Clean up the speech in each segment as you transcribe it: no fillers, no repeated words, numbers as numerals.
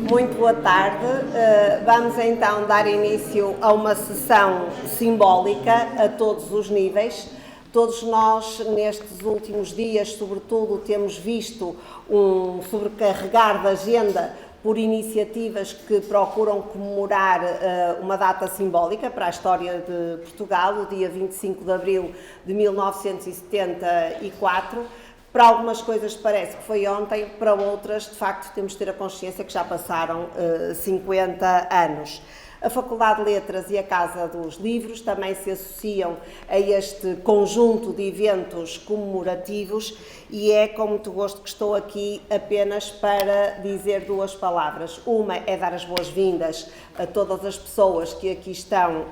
Muito boa tarde. Vamos então dar início a uma sessão simbólica a todos os níveis. Todos nós, nestes últimos dias, sobretudo, temos visto um sobrecarregar da agenda por iniciativas que procuram comemorar uma data simbólica para a história de Portugal, o dia 25 de abril de 1974. Para algumas coisas parece que foi ontem, para outras, de facto, temos de ter a consciência que já passaram 50 anos. A Faculdade de Letras e a Casa dos Livros também se associam a este conjunto de eventos comemorativos e é com muito gosto que estou aqui apenas para dizer duas palavras. Uma é dar as boas-vindas a todas as pessoas que aqui estão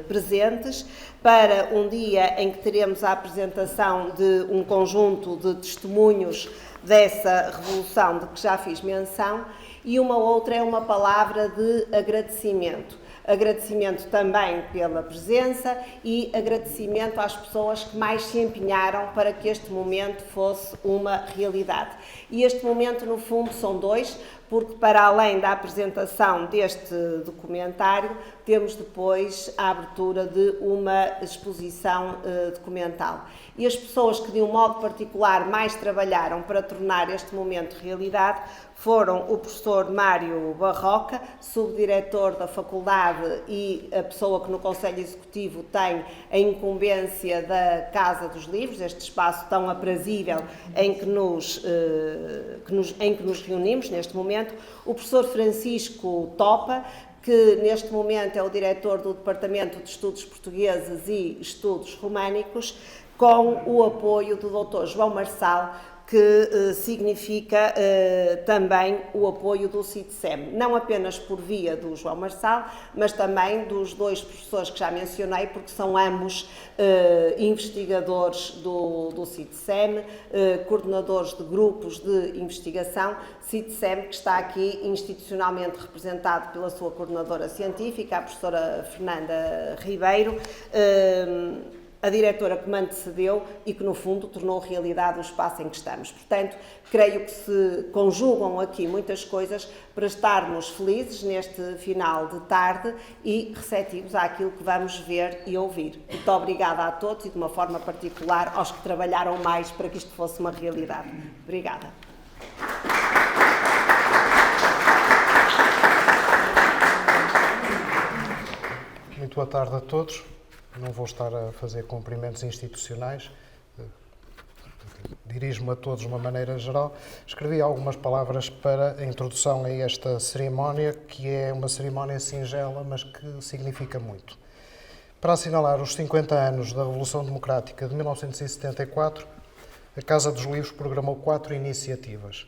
presentes para um dia em que teremos a apresentação de um conjunto de testemunhos dessa revolução de que já fiz menção, e uma outra é uma palavra de agradecimento. Agradecimento também pela presença e agradecimento às pessoas que mais se empenharam para que este momento fosse uma realidade. E este momento, no fundo, são dois, porque para além da apresentação deste documentário, temos depois a abertura de uma exposição documental. E as pessoas que de um modo particular mais trabalharam para tornar este momento realidade foram o professor Mário Barroca, subdiretor da faculdade e a pessoa que no Conselho Executivo tem a incumbência da Casa dos Livros, este espaço tão aprazível em que nos reunimos neste momento, o professor Francisco Topa, que neste momento é o diretor do Departamento de Estudos Portugueses e Estudos Românicos, com o apoio do Dr. João Marçal, que significa também o apoio do CITSEM, não apenas por via do João Marçal, mas também dos dois professores que já mencionei, porque são ambos investigadores do CITSEM, coordenadores de grupos de investigação, CITSEM que está aqui institucionalmente representado pela sua coordenadora científica, a professora Fernanda Ribeiro, a diretora que me antecedeu e que, no fundo, tornou realidade o espaço em que estamos. Portanto, creio que se conjugam aqui muitas coisas para estarmos felizes neste final de tarde e receptivos àquilo que vamos ver e ouvir. Muito obrigada a todos e, de uma forma particular, aos que trabalharam mais para que isto fosse uma realidade. Obrigada. Muito boa tarde a todos. Não vou estar a fazer cumprimentos institucionais, dirijo-me a todos de uma maneira geral. Escrevi algumas palavras para a introdução a esta cerimónia, que é uma cerimónia singela, mas que significa muito. Para assinalar os 50 anos da Revolução Democrática de 1974, a Casa dos Livros programou 4 iniciativas.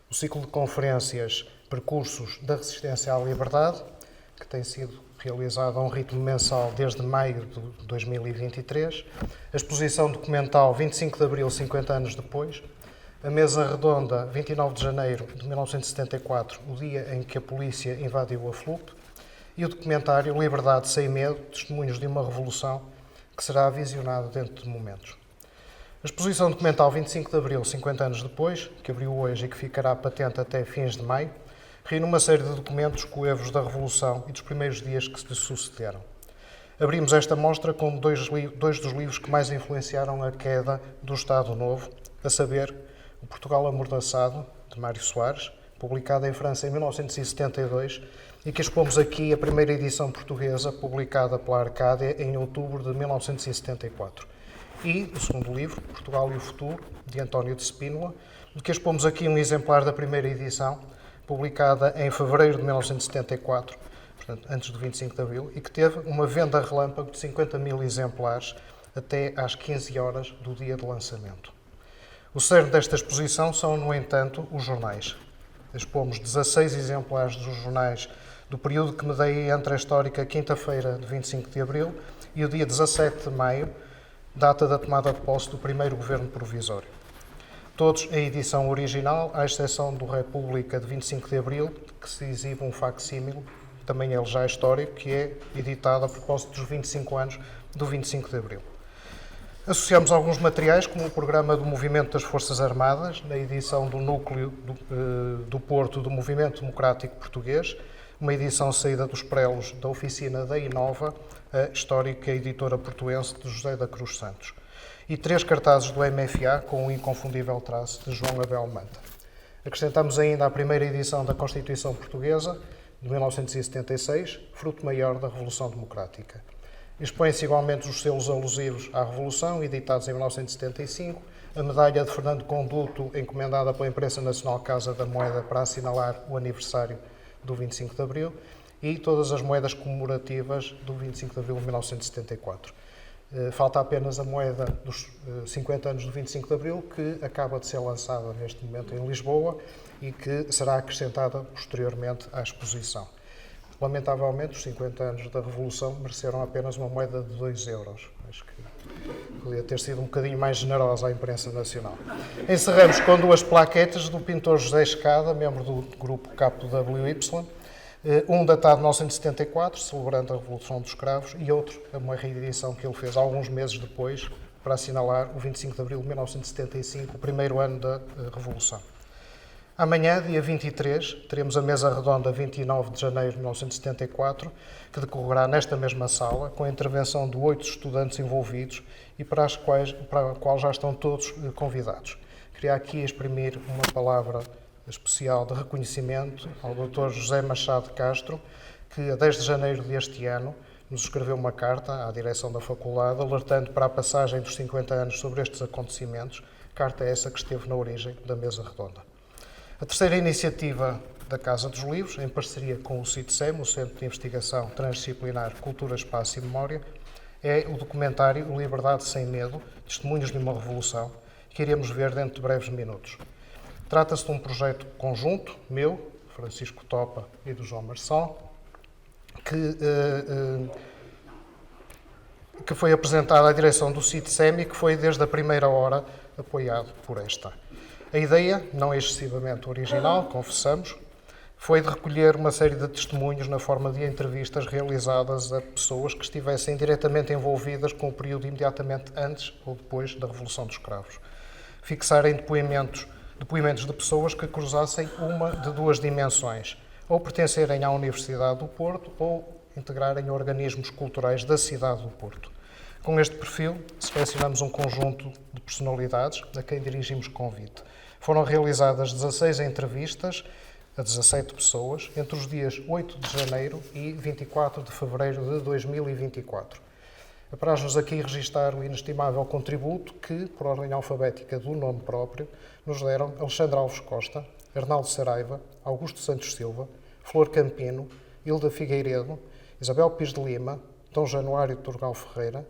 O ciclo de conferências Percursos da Resistência à Liberdade, que tem sido realizado a um ritmo mensal desde maio de 2023, a exposição documental 25 de abril, 50 anos depois, a mesa redonda 29 de janeiro de 1974, o dia em que a polícia invadiu a FLUP, e o documentário Liberdade sem Medo, testemunhos de uma revolução, que será visionado dentro de momentos. A exposição documental 25 de abril, 50 anos depois, que abriu hoje e que ficará patente até fins de maio, reúne uma série de documentos coevos da Revolução e dos primeiros dias que se lhe sucederam. Abrimos esta mostra com dois dos livros que mais influenciaram a queda do Estado Novo, a saber, o Portugal Amordaçado, de Mário Soares, publicado em França em 1972, e que expomos aqui a primeira edição portuguesa, publicada pela Arcádia em outubro de 1974. E o segundo livro, Portugal e o Futuro, de António de Spínola, de que expomos aqui um exemplar da primeira edição, publicada em fevereiro de 1974, portanto, antes do 25 de abril, e que teve uma venda relâmpago de 50 mil exemplares até às 15 horas do dia de lançamento. O cerne desta exposição são, no entanto, os jornais. Expomos 16 exemplares dos jornais do período que medeia entre a histórica quinta-feira de 25 de abril e o dia 17 de maio, data da tomada de posse do primeiro governo provisório. Todos em edição original, à exceção do República de 25 de Abril, que se exibe um facsímile, também ele já histórico, que é editado a propósito dos 25 anos do 25 de Abril. Associamos alguns materiais, como o programa do Movimento das Forças Armadas, na edição do Núcleo do Porto do Movimento Democrático Português, uma edição saída dos prelos da oficina da Inova, a histórica editora portuense de José da Cruz Santos, e 3 cartazes do MFA com o inconfundível traço de João Abel Manta. Acrescentamos ainda a primeira edição da Constituição Portuguesa, de 1976, fruto maior da Revolução Democrática. Expõem-se igualmente os selos alusivos à Revolução, editados em 1975, a medalha de Fernando Conduto, encomendada pela Imprensa Nacional Casa da Moeda para assinalar o aniversário do 25 de Abril, e todas as moedas comemorativas do 25 de Abril de 1974. Falta apenas a moeda dos 50 anos do 25 de Abril, que acaba de ser lançada neste momento em Lisboa e que será acrescentada posteriormente à exposição. Lamentavelmente, os 50 anos da Revolução mereceram apenas uma moeda de 2 euros. Acho que podia ter sido um bocadinho mais generosa à imprensa nacional. Encerramos com 2 plaquetes do pintor José Escada, membro do grupo KWY, um datado de 1974, celebrando a Revolução dos Cravos, e outro, uma reedição que ele fez alguns meses depois, para assinalar o 25 de Abril de 1975, o primeiro ano da Revolução. Amanhã, dia 23, teremos a mesa redonda 29 de janeiro de 1974, que decorrerá nesta mesma sala, com a intervenção de 8 estudantes envolvidos e para a qual já estão todos convidados. Queria aqui exprimir uma palavra especial de reconhecimento ao Dr. José Machado Castro, que a 10 de janeiro deste ano nos escreveu uma carta à direção da faculdade, alertando para a passagem dos 50 anos sobre estes acontecimentos, carta essa que esteve na origem da mesa redonda. A terceira iniciativa da Casa dos Livros, em parceria com o CITSEM, o Centro de Investigação Transdisciplinar Cultura, Espaço e Memória, é o documentário Liberdade Sem Medo, Testemunhos de uma Revolução, que iremos ver dentro de breves minutos. Trata-se de um projeto conjunto, meu, Francisco Topa e do João Marçal, que foi apresentado à direção do CITSEM e que foi desde a primeira hora apoiado por esta. A ideia, não excessivamente original, confessamos, foi de recolher uma série de testemunhos na forma de entrevistas realizadas a pessoas que estivessem diretamente envolvidas com o período imediatamente antes ou depois da Revolução dos Cravos. Fixarem depoimentos de pessoas que cruzassem uma de 2 dimensões, ou pertencerem à Universidade do Porto ou integrarem organismos culturais da cidade do Porto. Com este perfil, selecionamos um conjunto de personalidades a quem dirigimos convite. Foram realizadas 16 entrevistas a 17 pessoas entre os dias 8 de janeiro e 24 de fevereiro de 2024. Apraz-nos aqui registar o inestimável contributo que, por ordem alfabética do nome próprio, nos deram Alexandre Alves Costa, Arnaldo Saraiva, Augusto Santos Silva, Flor Campino, Hilda Figueiredo, Isabel Pires de Lima, Dom Januário de Turgal Ferreira,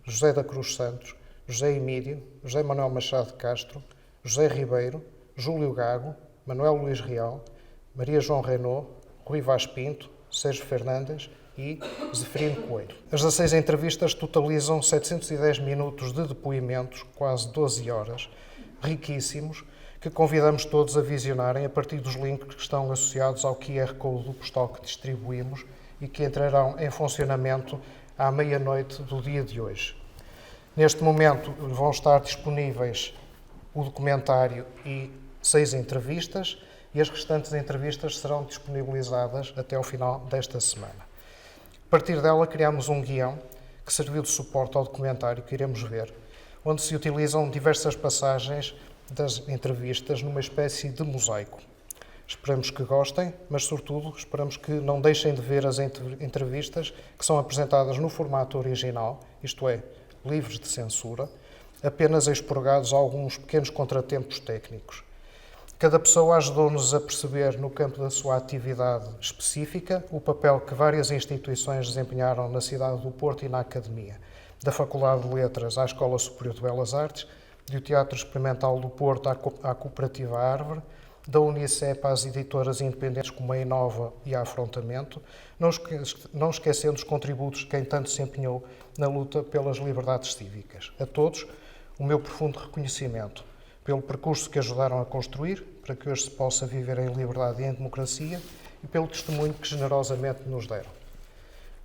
José da Cruz Santos, José Emílio, José Manuel Machado Castro, José Ribeiro, Júlio Gago, Manuel Luís Real, Maria João Renault, Rui Vaz Pinto, Sérgio Fernandes e Zeferino Coelho. As 16 entrevistas totalizam 710 minutos de depoimentos, quase 12 horas, riquíssimos, que convidamos todos a visionarem a partir dos links que estão associados ao QR Code do postal que distribuímos e que entrarão em funcionamento à meia-noite do dia de hoje. Neste momento vão estar disponíveis o documentário e 6 entrevistas, e as restantes entrevistas serão disponibilizadas até ao final desta semana. A partir dela criamos um guião que serviu de suporte ao documentário que iremos ver, onde se utilizam diversas passagens das entrevistas numa espécie de mosaico. Esperamos que gostem, mas, sobretudo, esperamos que não deixem de ver as entrevistas que são apresentadas no formato original, isto é, livres de censura, apenas expurgados alguns pequenos contratempos técnicos. Cada pessoa ajudou-nos a perceber, no campo da sua atividade específica, o papel que várias instituições desempenharam na cidade do Porto e na Academia, da Faculdade de Letras à Escola Superior de Belas Artes, do Teatro Experimental do Porto à Cooperativa Árvore, da Unicep às editoras independentes como a Inova e a Afrontamento, não esquecendo os contributos de quem tanto se empenhou na luta pelas liberdades cívicas. A todos, o meu profundo reconhecimento pelo percurso que ajudaram a construir, para que hoje se possa viver em liberdade e em democracia, e pelo testemunho que generosamente nos deram.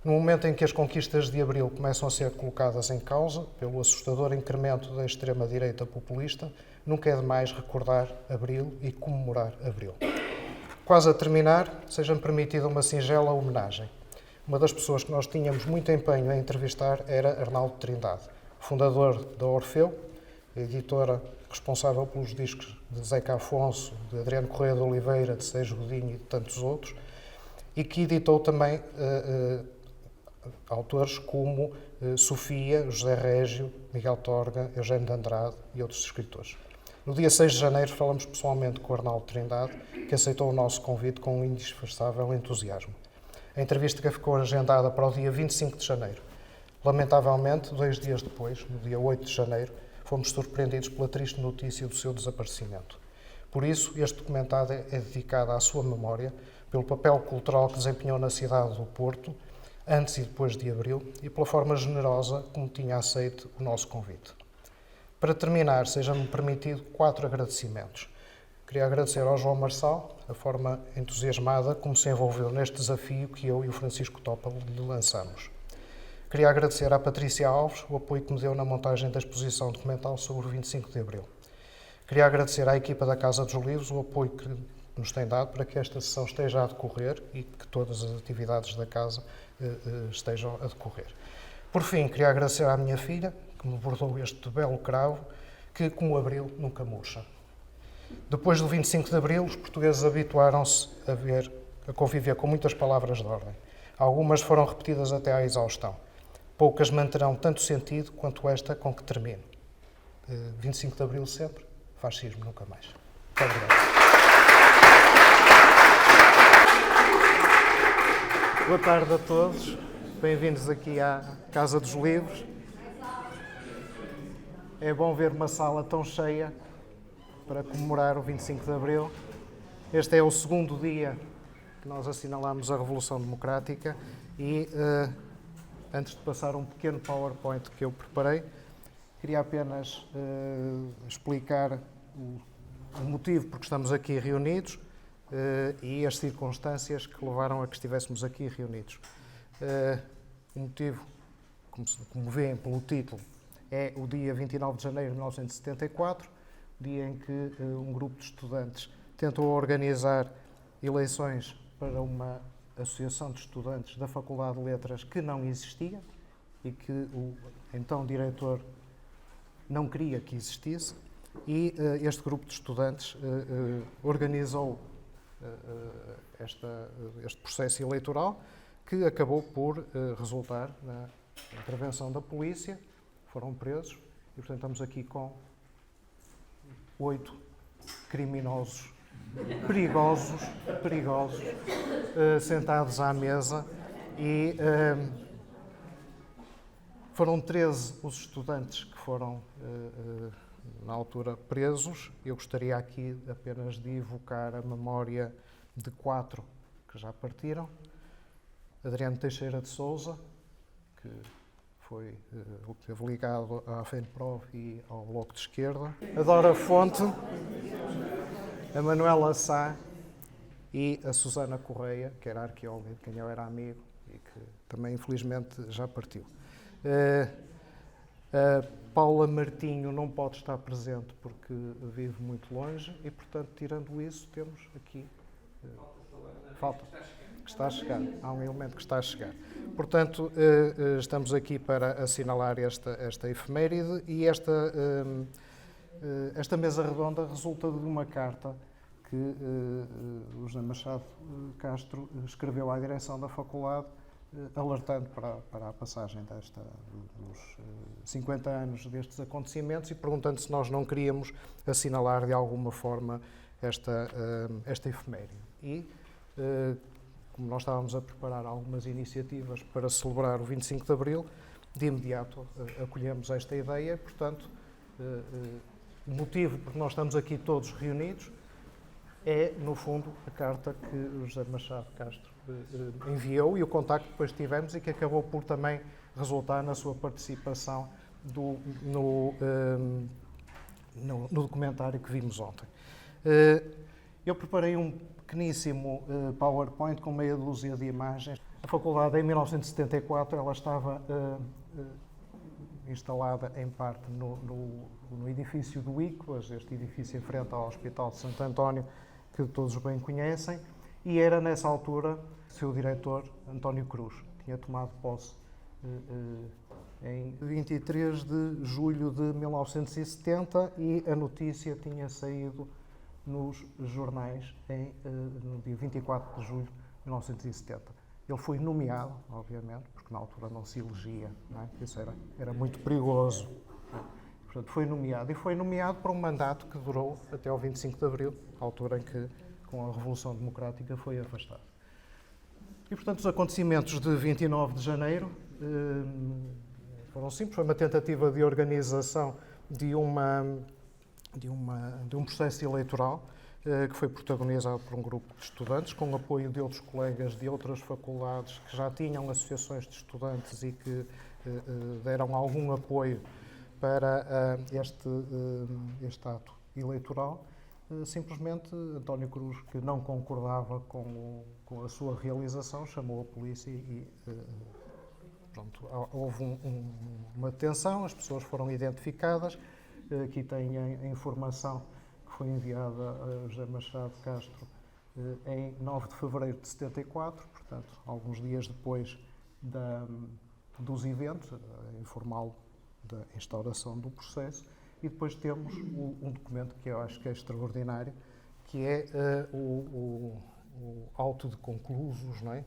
No momento em que as conquistas de Abril começam a ser colocadas em causa pelo assustador incremento da extrema-direita populista, nunca é demais recordar Abril e comemorar Abril. Quase a terminar, seja-me permitida uma singela homenagem. Uma das pessoas que nós tínhamos muito empenho em entrevistar era Arnaldo Trindade, fundador da Orfeu, editora responsável pelos discos de Zeca Afonso, de Adriano Correia de Oliveira, de Sérgio Godinho e de tantos outros, e que editou também autores como Sofia, José Régio, Miguel Torga, Eugênio de Andrade e outros escritores. No dia 6 de janeiro falamos pessoalmente com o Arnaldo Trindade, que aceitou o nosso convite com um indisfarçável entusiasmo. A entrevista ficou agendada para o dia 25 de janeiro. Lamentavelmente, 2 dias depois, no dia 8 de janeiro, fomos surpreendidos pela triste notícia do seu desaparecimento. Por isso, este documentário é dedicado à sua memória, pelo papel cultural que desempenhou na cidade do Porto, antes e depois de Abril, e pela forma generosa como tinha aceito o nosso convite. Para terminar, seja-me permitido 4 agradecimentos. Queria agradecer ao João Marçal a forma entusiasmada como se envolveu neste desafio que eu e o Francisco Topa lhe lançamos. Queria agradecer à Patrícia Alves o apoio que me deu na montagem da exposição documental sobre o 25 de Abril. Queria agradecer à equipa da Casa dos Livros o apoio que nos tem dado para que esta sessão esteja a decorrer e que todas as atividades da Casa estejam a decorrer. Por fim, queria agradecer à minha filha, que me bordou este belo cravo, que, como Abril, nunca murcha. Depois do 25 de Abril, os portugueses habituaram-se a conviver com muitas palavras de ordem. Algumas foram repetidas até à exaustão. Poucas manterão tanto sentido quanto esta com que termino. 25 de Abril sempre, fascismo nunca mais. Muito obrigado. Boa tarde a todos. Bem-vindos aqui à Casa dos Livros. É bom ver uma sala tão cheia para comemorar o 25 de Abril. Este é o segundo dia que nós assinalamos a Revolução Democrática e, antes de passar um pequeno PowerPoint que eu preparei, queria apenas explicar o motivo por que estamos aqui reunidos e as circunstâncias que levaram a que estivéssemos aqui reunidos. O motivo, como veem pelo título, é o dia 29 de janeiro de 1974, dia em que um grupo de estudantes tentou organizar eleições para uma associação de estudantes da Faculdade de Letras que não existia e que o então diretor não queria que existisse, e este grupo de estudantes organizou este processo eleitoral que acabou por resultar na intervenção da polícia. Foram presos e, portanto, estamos aqui com 8 criminosos perigosos, sentados à mesa e foram 13 os estudantes que foram, na altura, presos. Eu gostaria aqui apenas de evocar a memória de 4 que já partiram. Adriano Teixeira de Sousa, que esteve ligado à FENPROV e ao Bloco de Esquerda. A Dora Fonte, a Manuela Sá e a Susana Correia, que era arqueóloga, de quem eu era amigo e que também, infelizmente, já partiu. A Paula Martinho não pode estar presente porque vive muito longe e, portanto, tirando isso, temos aqui... Falta. Que está a chegar. Há um elemento que está a chegar. Portanto, estamos aqui para assinalar esta efeméride e esta mesa redonda resulta de uma carta que o José Machado Castro escreveu à direção da faculdade, alertando para a passagem dos 50 anos destes acontecimentos e perguntando se nós não queríamos assinalar de alguma forma esta efeméride. E, como nós estávamos a preparar algumas iniciativas para celebrar o 25 de Abril, de imediato acolhemos esta ideia. Portanto, o motivo por que nós estamos aqui todos reunidos é, no fundo, a carta que o José Machado Castro enviou e o contacto que depois tivemos e que acabou por também resultar na sua participação no documentário que vimos ontem. Eu preparei um pequeníssimo PowerPoint com meia dúzia de imagens. A faculdade, em 1974, ela estava instalada em parte no edifício do ICOAS, este edifício em frente ao Hospital de Santo António, que todos bem conhecem, e era nessa altura seu diretor, António Cruz. Tinha tomado posse em 23 de julho de 1970 e a notícia tinha saído nos jornais no dia 24 de julho de 1970. Ele foi nomeado, obviamente, porque na altura não se elegia, não é? Isso era muito perigoso. Portanto, foi nomeado para um mandato que durou até ao 25 de Abril, a altura em que, com a Revolução Democrática, foi afastado. E, portanto, os acontecimentos de 29 de janeiro foram simples. Foi uma tentativa de organização de um processo eleitoral que foi protagonizado por um grupo de estudantes, com o apoio de outros colegas de outras faculdades que já tinham associações de estudantes e que deram algum apoio para este ato eleitoral. Simplesmente, António Cruz, que não concordava com a sua realização, chamou a polícia e pronto, houve uma detenção, as pessoas foram identificadas. Aqui tem a informação que foi enviada a José Machado Castro em 9 de fevereiro de 74, portanto, alguns dias depois dos eventos, informal da instauração do processo, e depois temos um documento que eu acho que é extraordinário, que é o auto de conclusos, não é?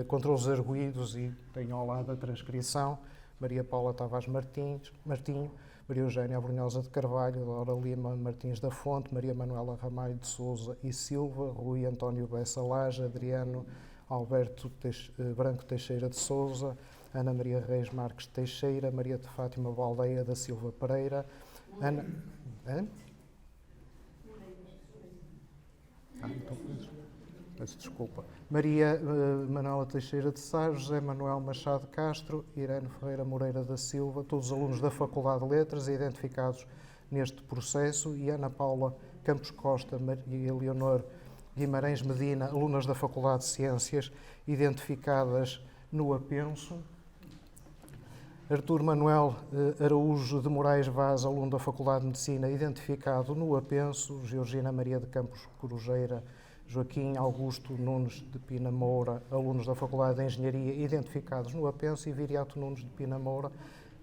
Contra os arguidos, e tem ao lado a transcrição: Maria Paula Tavares Martinho, Maria Eugénia Abrunhosa de Carvalho, Laura Lima Martins da Fonte, Maria Manuela Ramalho de Sousa e Silva, Rui António Bessa Laje, Adriano Alberto Branco Teixeira de Sousa, Ana Maria Reis Marques Teixeira, Maria de Fátima Baldeia da Silva Pereira, Ana... então, peço desculpa. Maria Manuela Teixeira de Sá, José Manuel Machado Castro, Irene Ferreira Moreira da Silva, todos alunos da Faculdade de Letras identificados neste processo, e Ana Paula Campos Costa e Leonor Guimarães Medina, alunas da Faculdade de Ciências, identificadas no apenso. Artur Manuel Araújo de Moraes Vaz, aluno da Faculdade de Medicina, identificado no apenso. Georgina Maria de Campos Corujeira, Joaquim Augusto Nunes de Pina Moura, alunos da Faculdade de Engenharia, identificados no apenso, e Viriato Nunes de Pina Moura,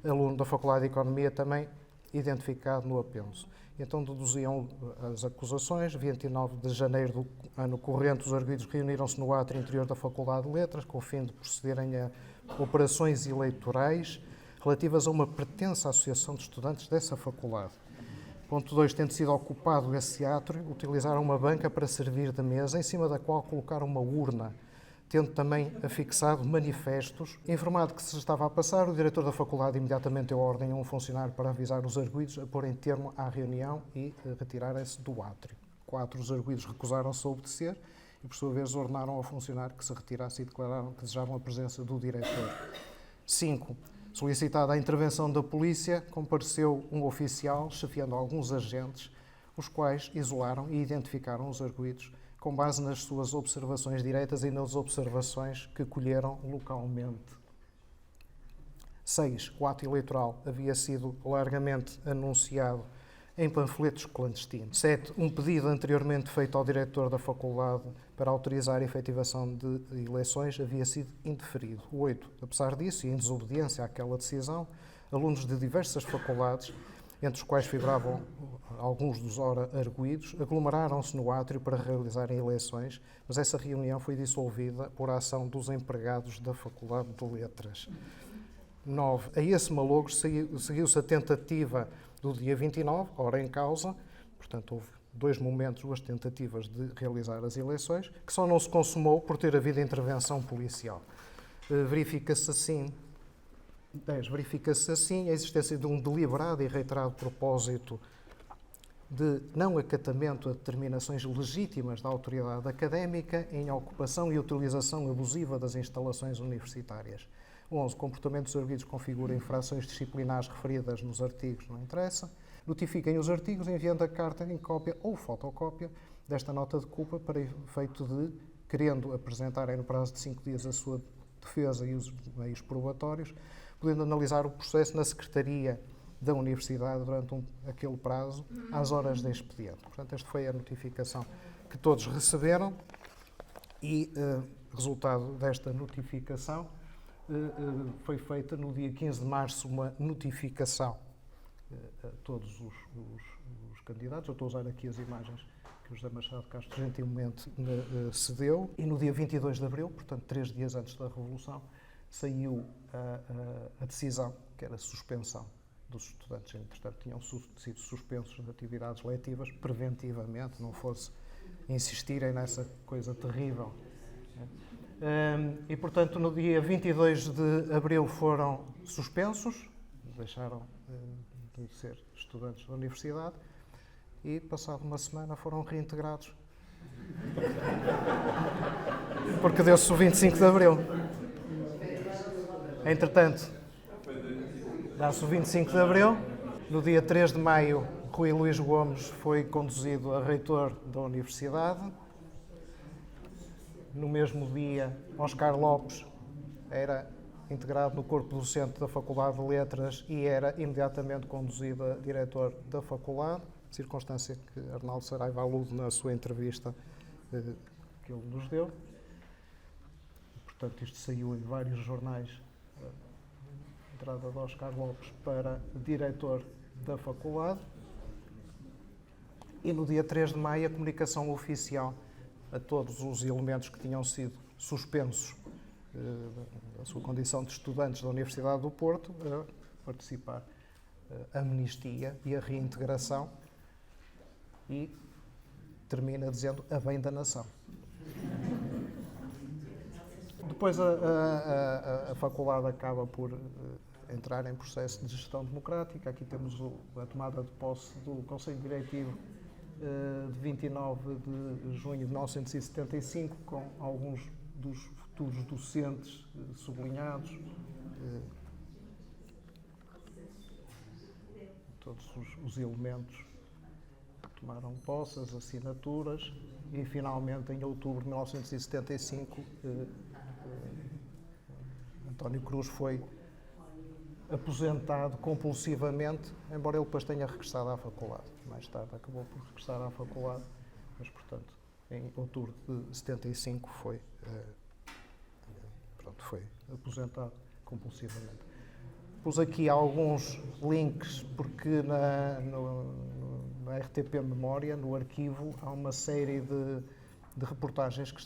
aluno da Faculdade de Economia, também identificado no apenso. Então deduziam as acusações. 29 de janeiro do ano corrente, os arguidos reuniram-se no átrio interior da Faculdade de Letras, com o fim de procederem a operações eleitorais relativas a uma pretensa associação de estudantes dessa faculdade. Ponto 2. Tendo sido ocupado esse átrio, utilizaram uma banca para servir de mesa, em cima da qual colocaram uma urna, tendo também afixado manifestos. Informado que se estava a passar, o diretor da faculdade imediatamente deu ordem a um funcionário para avisar os arguidos a porem termo à reunião e retirarem-se do átrio. 4. Os arguidos recusaram-se a obedecer e, por sua vez, ordenaram ao funcionário que se retirasse e declararam que desejavam a presença do diretor. 5. Solicitada a intervenção da polícia, compareceu um oficial, chefiando alguns agentes, os quais isolaram e identificaram os arguidos com base nas suas observações diretas e nas observações que colheram localmente. 6. O ato eleitoral havia sido largamente anunciado em panfletos clandestinos. 7. Um pedido anteriormente feito ao diretor da faculdade para autorizar a efetivação de eleições havia sido indeferido. 8. Apesar disso, e em desobediência àquela decisão, alunos de diversas faculdades, entre os quais figuravam alguns dos ora arguidos, aglomeraram-se no átrio para realizarem eleições, mas essa reunião foi dissolvida por ação dos empregados da Faculdade de Letras. 9. A esse malogro seguiu-se a tentativa do dia 29, hora em causa, portanto houve duas tentativas de realizar as eleições, que só não se consumou por ter havido intervenção policial. Verifica-se assim 10. Verifica-se assim a existência de um deliberado e reiterado propósito de não acatamento a determinações legítimas da autoridade académica em ocupação e utilização abusiva das instalações universitárias. 11. Comportamentos arguidos configura infrações disciplinares referidas nos artigos, não interessa. Notifiquem os artigos enviando a carta em cópia ou fotocópia desta nota de culpa para efeito de, querendo apresentarem no prazo de 5 dias a sua defesa e os meios probatórios, podendo analisar o processo na Secretaria da Universidade durante aquele prazo, às horas de expediente. Portanto, esta foi a notificação que todos receberam e, resultado desta notificação, foi feita no dia 15 de março uma notificação a todos os candidatos. Eu estou a usar aqui as imagens que o José Machado Castro gentilmente me cedeu. E no dia 22 de abril, portanto 3 dias antes da Revolução, saiu a decisão, que era a suspensão dos estudantes. Entretanto, tinham sido suspensos de atividades letivas preventivamente, não fosse insistirem nessa coisa terrível. E, portanto, no dia 22 de abril foram suspensos, deixaram de ser estudantes da universidade e, passado uma semana, foram reintegrados. Porque deu-se o 25 de abril. Entretanto, dá-se o 25 de abril. No dia 3 de maio, Rui Luís Gomes foi conduzido a reitor da universidade. No mesmo dia, Oscar Lopes era integrado no corpo docente da Faculdade de Letras e era imediatamente conduzido a diretor da faculdade, circunstância que Arnaldo Saraiva alude na sua entrevista que ele nos deu. Portanto, isto saiu em vários jornais, a entrada de Oscar Lopes para diretor da faculdade. E no dia 3 de maio, a comunicação oficial a todos os elementos que tinham sido suspensos da sua condição de estudantes da Universidade do Porto a participar a amnistia e a reintegração, e termina dizendo a bem da nação. Depois a faculdade acaba por entrar em processo de gestão democrática. Aqui temos a tomada de posse do Conselho Diretivo de 29 de junho de 1975, com alguns dos futuros docentes sublinhados. Todos os elementos tomaram posse, as assinaturas, e finalmente, em outubro de 1975, António Cruz foi aposentado compulsivamente, embora ele depois tenha regressado à faculdade. Mais tarde acabou por regressar à faculdade, mas, portanto, em outubro de 75 foi aposentado compulsivamente. Pus aqui alguns links, porque na RTP Memória, no arquivo, há uma série de reportagens que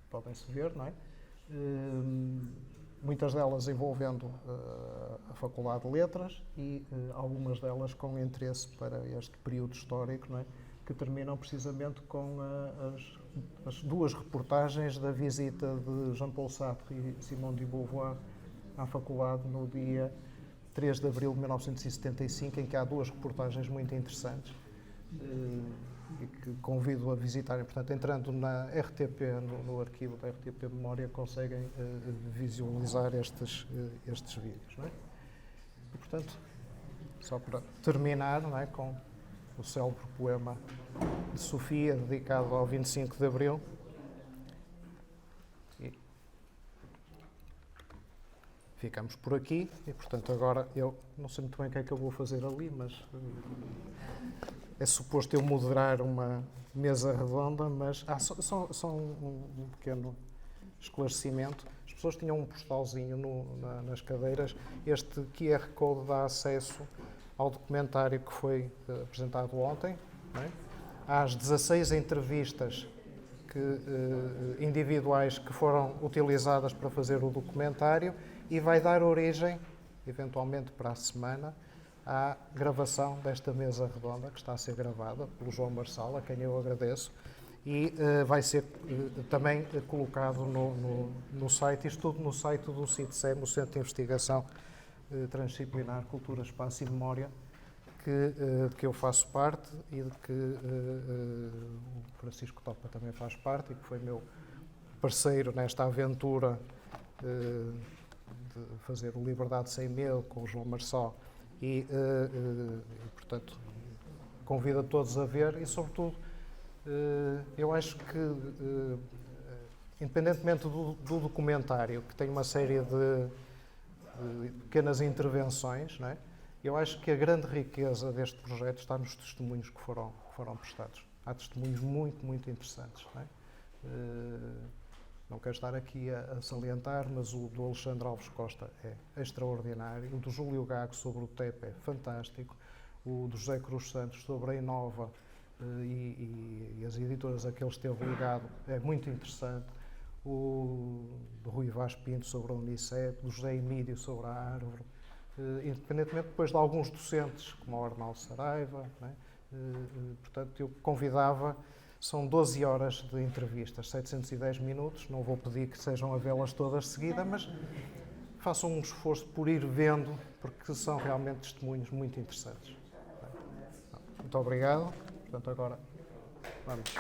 podem-se ver, não é? Muitas delas envolvendo a Faculdade de Letras e algumas delas com interesse para este período histórico, não é? Que terminam precisamente com as duas reportagens da visita de Jean-Paul Sartre e Simone de Beauvoir à Faculdade no dia 3 de abril de 1975, em que há duas reportagens muito interessantes e que convido a visitarem. Portanto, entrando na RTP, no arquivo da RTP Memória, conseguem visualizar estes vídeos, não é? E, portanto, só para terminar, não é, com o célebre poema de Sofia, dedicado ao 25 de Abril. E ficamos por aqui e, portanto, agora eu não sei muito bem o que é que eu vou fazer ali, mas é suposto eu moderar uma mesa redonda, mas só um pequeno esclarecimento. As pessoas tinham um postalzinho nas cadeiras. Este QR Code dá acesso ao documentário que foi apresentado ontem, não é? Às 16 entrevistas individuais que foram utilizadas para fazer o documentário, e vai dar origem, eventualmente para a semana, à gravação desta mesa redonda, que está a ser gravada pelo João Marçal, a quem eu agradeço, e vai ser também colocado no site, isto tudo no site do CITSEM, o Centro de Investigação Transdisciplinar, Cultura, Espaço e Memória, que eu faço parte e de que o Francisco Topa também faz parte e que foi meu parceiro nesta aventura de fazer o Liberdade Sem Medo com o João Marçal e portanto, convido a todos a ver e, sobretudo, eu acho que, independentemente do documentário, que tem uma série de pequenas intervenções, não é? Eu acho que a grande riqueza deste projeto está nos testemunhos que foram prestados. Há testemunhos muito, muito interessantes, não é? Não quero estar aqui a salientar, mas o do Alexandre Alves Costa é extraordinário, o do Júlio Gago sobre o TEP é fantástico, o do José Cruz Santos sobre a Inova e as editoras a que ele esteve ligado é muito interessante, o do Rui Vaz Pinto sobre a Unicep, do José Emílio sobre a Árvore, independentemente depois de alguns docentes, como o Arnaldo Saraiva, não é? Portanto, eu convidava. São 12 horas de entrevistas, 710 minutos, não vou pedir que sejam a vê-las todas seguidas, mas façam um esforço por ir vendo, porque são realmente testemunhos muito interessantes. Muito obrigado. Portanto, agora vamos.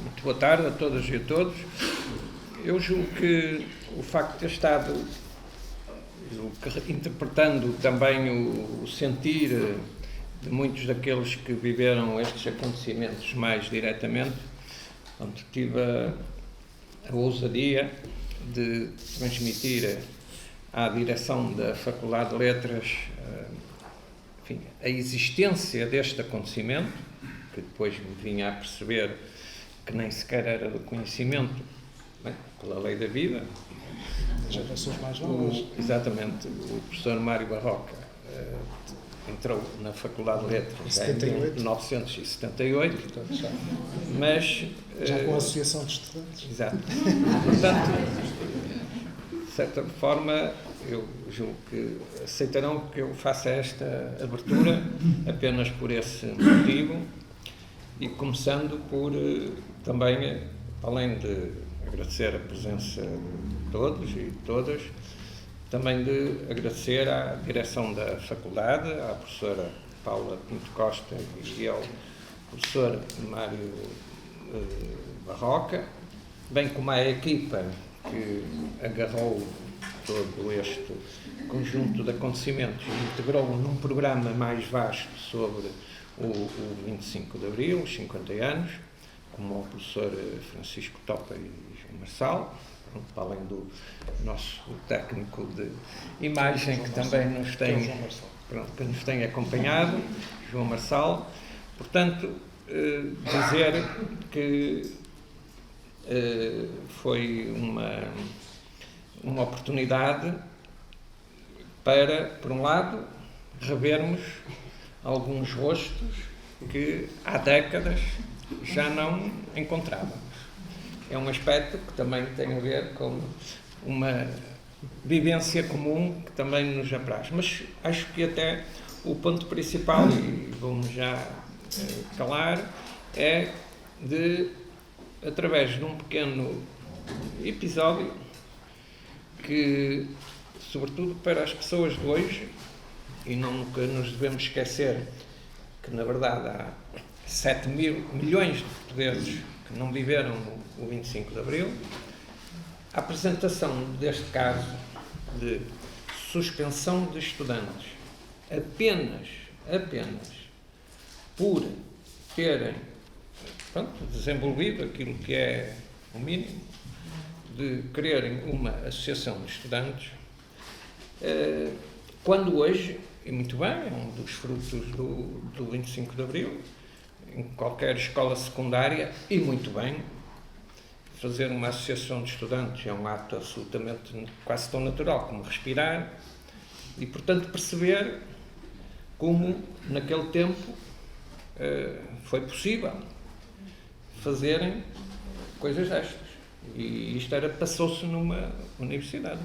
Muito boa tarde a todas e a todos. Eu julgo que o facto de ter estado interpretando também o sentir de muitos daqueles que viveram estes acontecimentos mais diretamente, onde tive a ousadia de transmitir à direção da Faculdade de Letras enfim, a existência deste acontecimento, que depois me vinha a perceber que nem sequer era do conhecimento, bem, pela lei da vida. Gerações mais novas. Exatamente, o professor Mário Barroca entrou na Faculdade de Letras em 1978, Portanto, já mas... com a Associação de Estudantes. Exato. Portanto, de certa forma, eu julgo que aceitarão que eu faça esta abertura apenas por esse motivo e começando por também, além de agradecer a presença de todos e todas, também de agradecer à direção da faculdade, à professora Paula Pinto Costa e ao professor Mário Barroca, bem como à equipa que agarrou todo este conjunto de acontecimentos e integrou num programa mais vasto sobre o 25 de Abril, os 50 anos, como o professor Francisco Topa e João Marçal, para além do nosso técnico de imagem que também nos tem acompanhado, João Marçal. Portanto, dizer que foi uma oportunidade para, por um lado, revermos alguns rostos que há décadas já não encontrávamos. É um aspecto que também tem a ver com uma vivência comum que também nos apraz. Mas acho que até o ponto principal, e vou-me já calar, é de, através de um pequeno episódio que, sobretudo para as pessoas de hoje, e nunca nos devemos esquecer que, na verdade, há 7 milhões de portugueses que não viveram o 25 de Abril, a apresentação deste caso de suspensão de estudantes apenas por terem desenvolvido aquilo que é o mínimo de quererem uma associação de estudantes, quando hoje, e muito bem, é um dos frutos do 25 de Abril, em qualquer escola secundária, e muito bem, fazer uma associação de estudantes é um ato absolutamente quase tão natural como respirar, e portanto perceber como naquele tempo foi possível fazerem coisas destas. E isto passou-se numa universidade,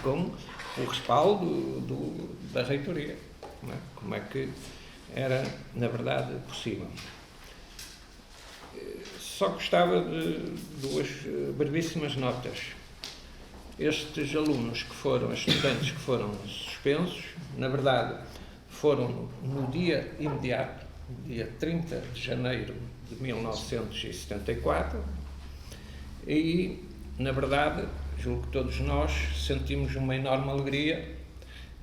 com o respaldo da reitoria. Não é? Como é que era, na verdade, possível. Só gostava de duas brevíssimas notas. Estes alunos estudantes que foram suspensos, na verdade, foram no dia imediato, dia 30 de janeiro de 1974, e, na verdade, julgo que todos nós sentimos uma enorme alegria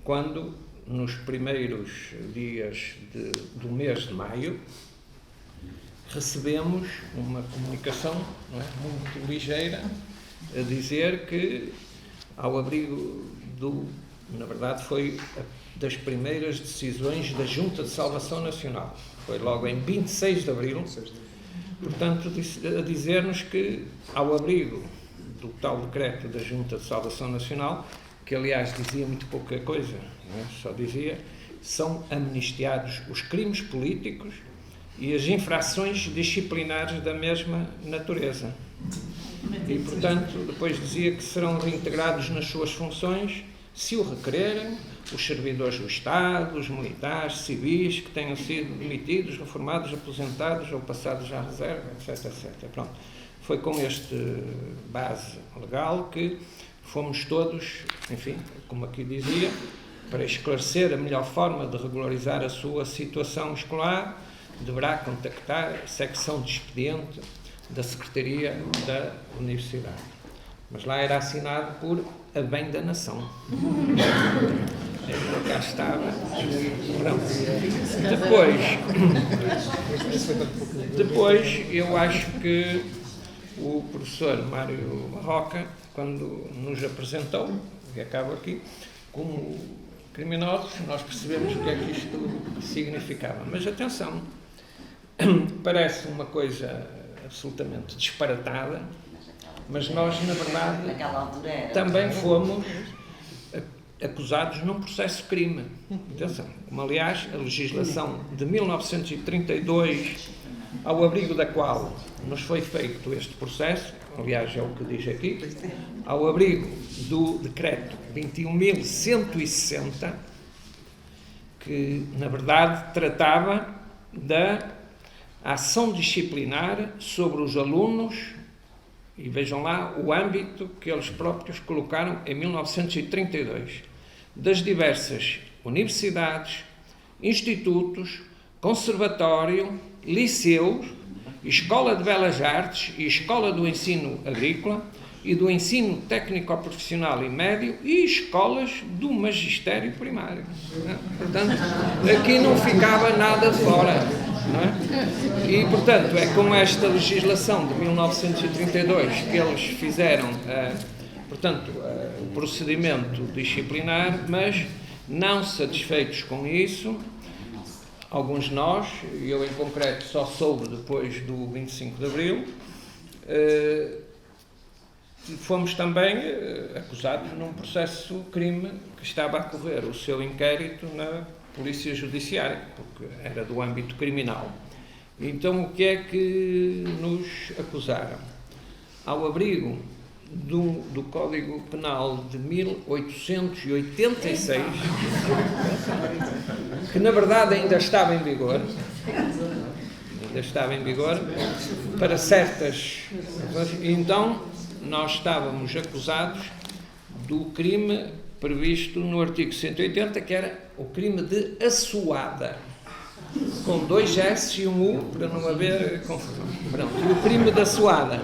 quando, nos primeiros dias do mês de maio, recebemos uma comunicação, não é, muito ligeira a dizer que, ao abrigo na verdade foi das primeiras decisões da Junta de Salvação Nacional, foi logo em 26 de abril, portanto, a dizer-nos que, ao abrigo do tal decreto da Junta de Salvação Nacional, que aliás dizia muito pouca coisa, não é? Só dizia, são amnistiados os crimes políticos e as infrações disciplinares da mesma natureza. E, portanto, depois dizia que serão reintegrados nas suas funções, se o requererem, os servidores do Estado, os militares, civis, que tenham sido demitidos, reformados, aposentados ou passados à reserva, etc, etc. Pronto. Foi com este base legal que fomos todos, enfim, como aqui dizia, para esclarecer a melhor forma de regularizar a sua situação escolar, deverá contactar a secção de expediente da Secretaria da Universidade. Mas lá era assinado por a bem da nação. Cá estava. Depois, eu acho que o professor Mário Roca, quando nos apresentou, que acaba aqui, como criminosos, nós percebemos o que é que isto significava. Mas atenção, parece uma coisa absolutamente disparatada, mas nós, na verdade, também fomos acusados num processo de crime. Atenção, como aliás a legislação de 1932, ao abrigo da qual nos foi feito este processo, aliás é o que diz aqui, ao abrigo do decreto 21.160, que na verdade tratava da ação disciplinar sobre os alunos, e vejam lá o âmbito que eles próprios colocaram em 1932, das diversas universidades, institutos, conservatório, liceus, escola de belas artes e escola do ensino agrícola e do ensino técnico-profissional e médio e escolas do magistério primário. Portanto, aqui não ficava nada de fora. Não é? E, portanto, é com esta legislação de 1932 que eles fizeram, o procedimento disciplinar, mas não satisfeitos com isso, alguns de nós, e eu em concreto só soube depois do 25 de Abril, fomos também acusados num processo crime que estava a correr o seu inquérito na Polícia Judiciária, porque era do âmbito criminal. Então, o que é que nos acusaram? Ao abrigo do Código Penal de 1886, que na verdade ainda estava em vigor, para certas... Então, nós estávamos acusados do crime previsto no artigo 180, que era o crime de assoada, com 2 S e um U, para não haver confusão. Pronto. E o crime de assoada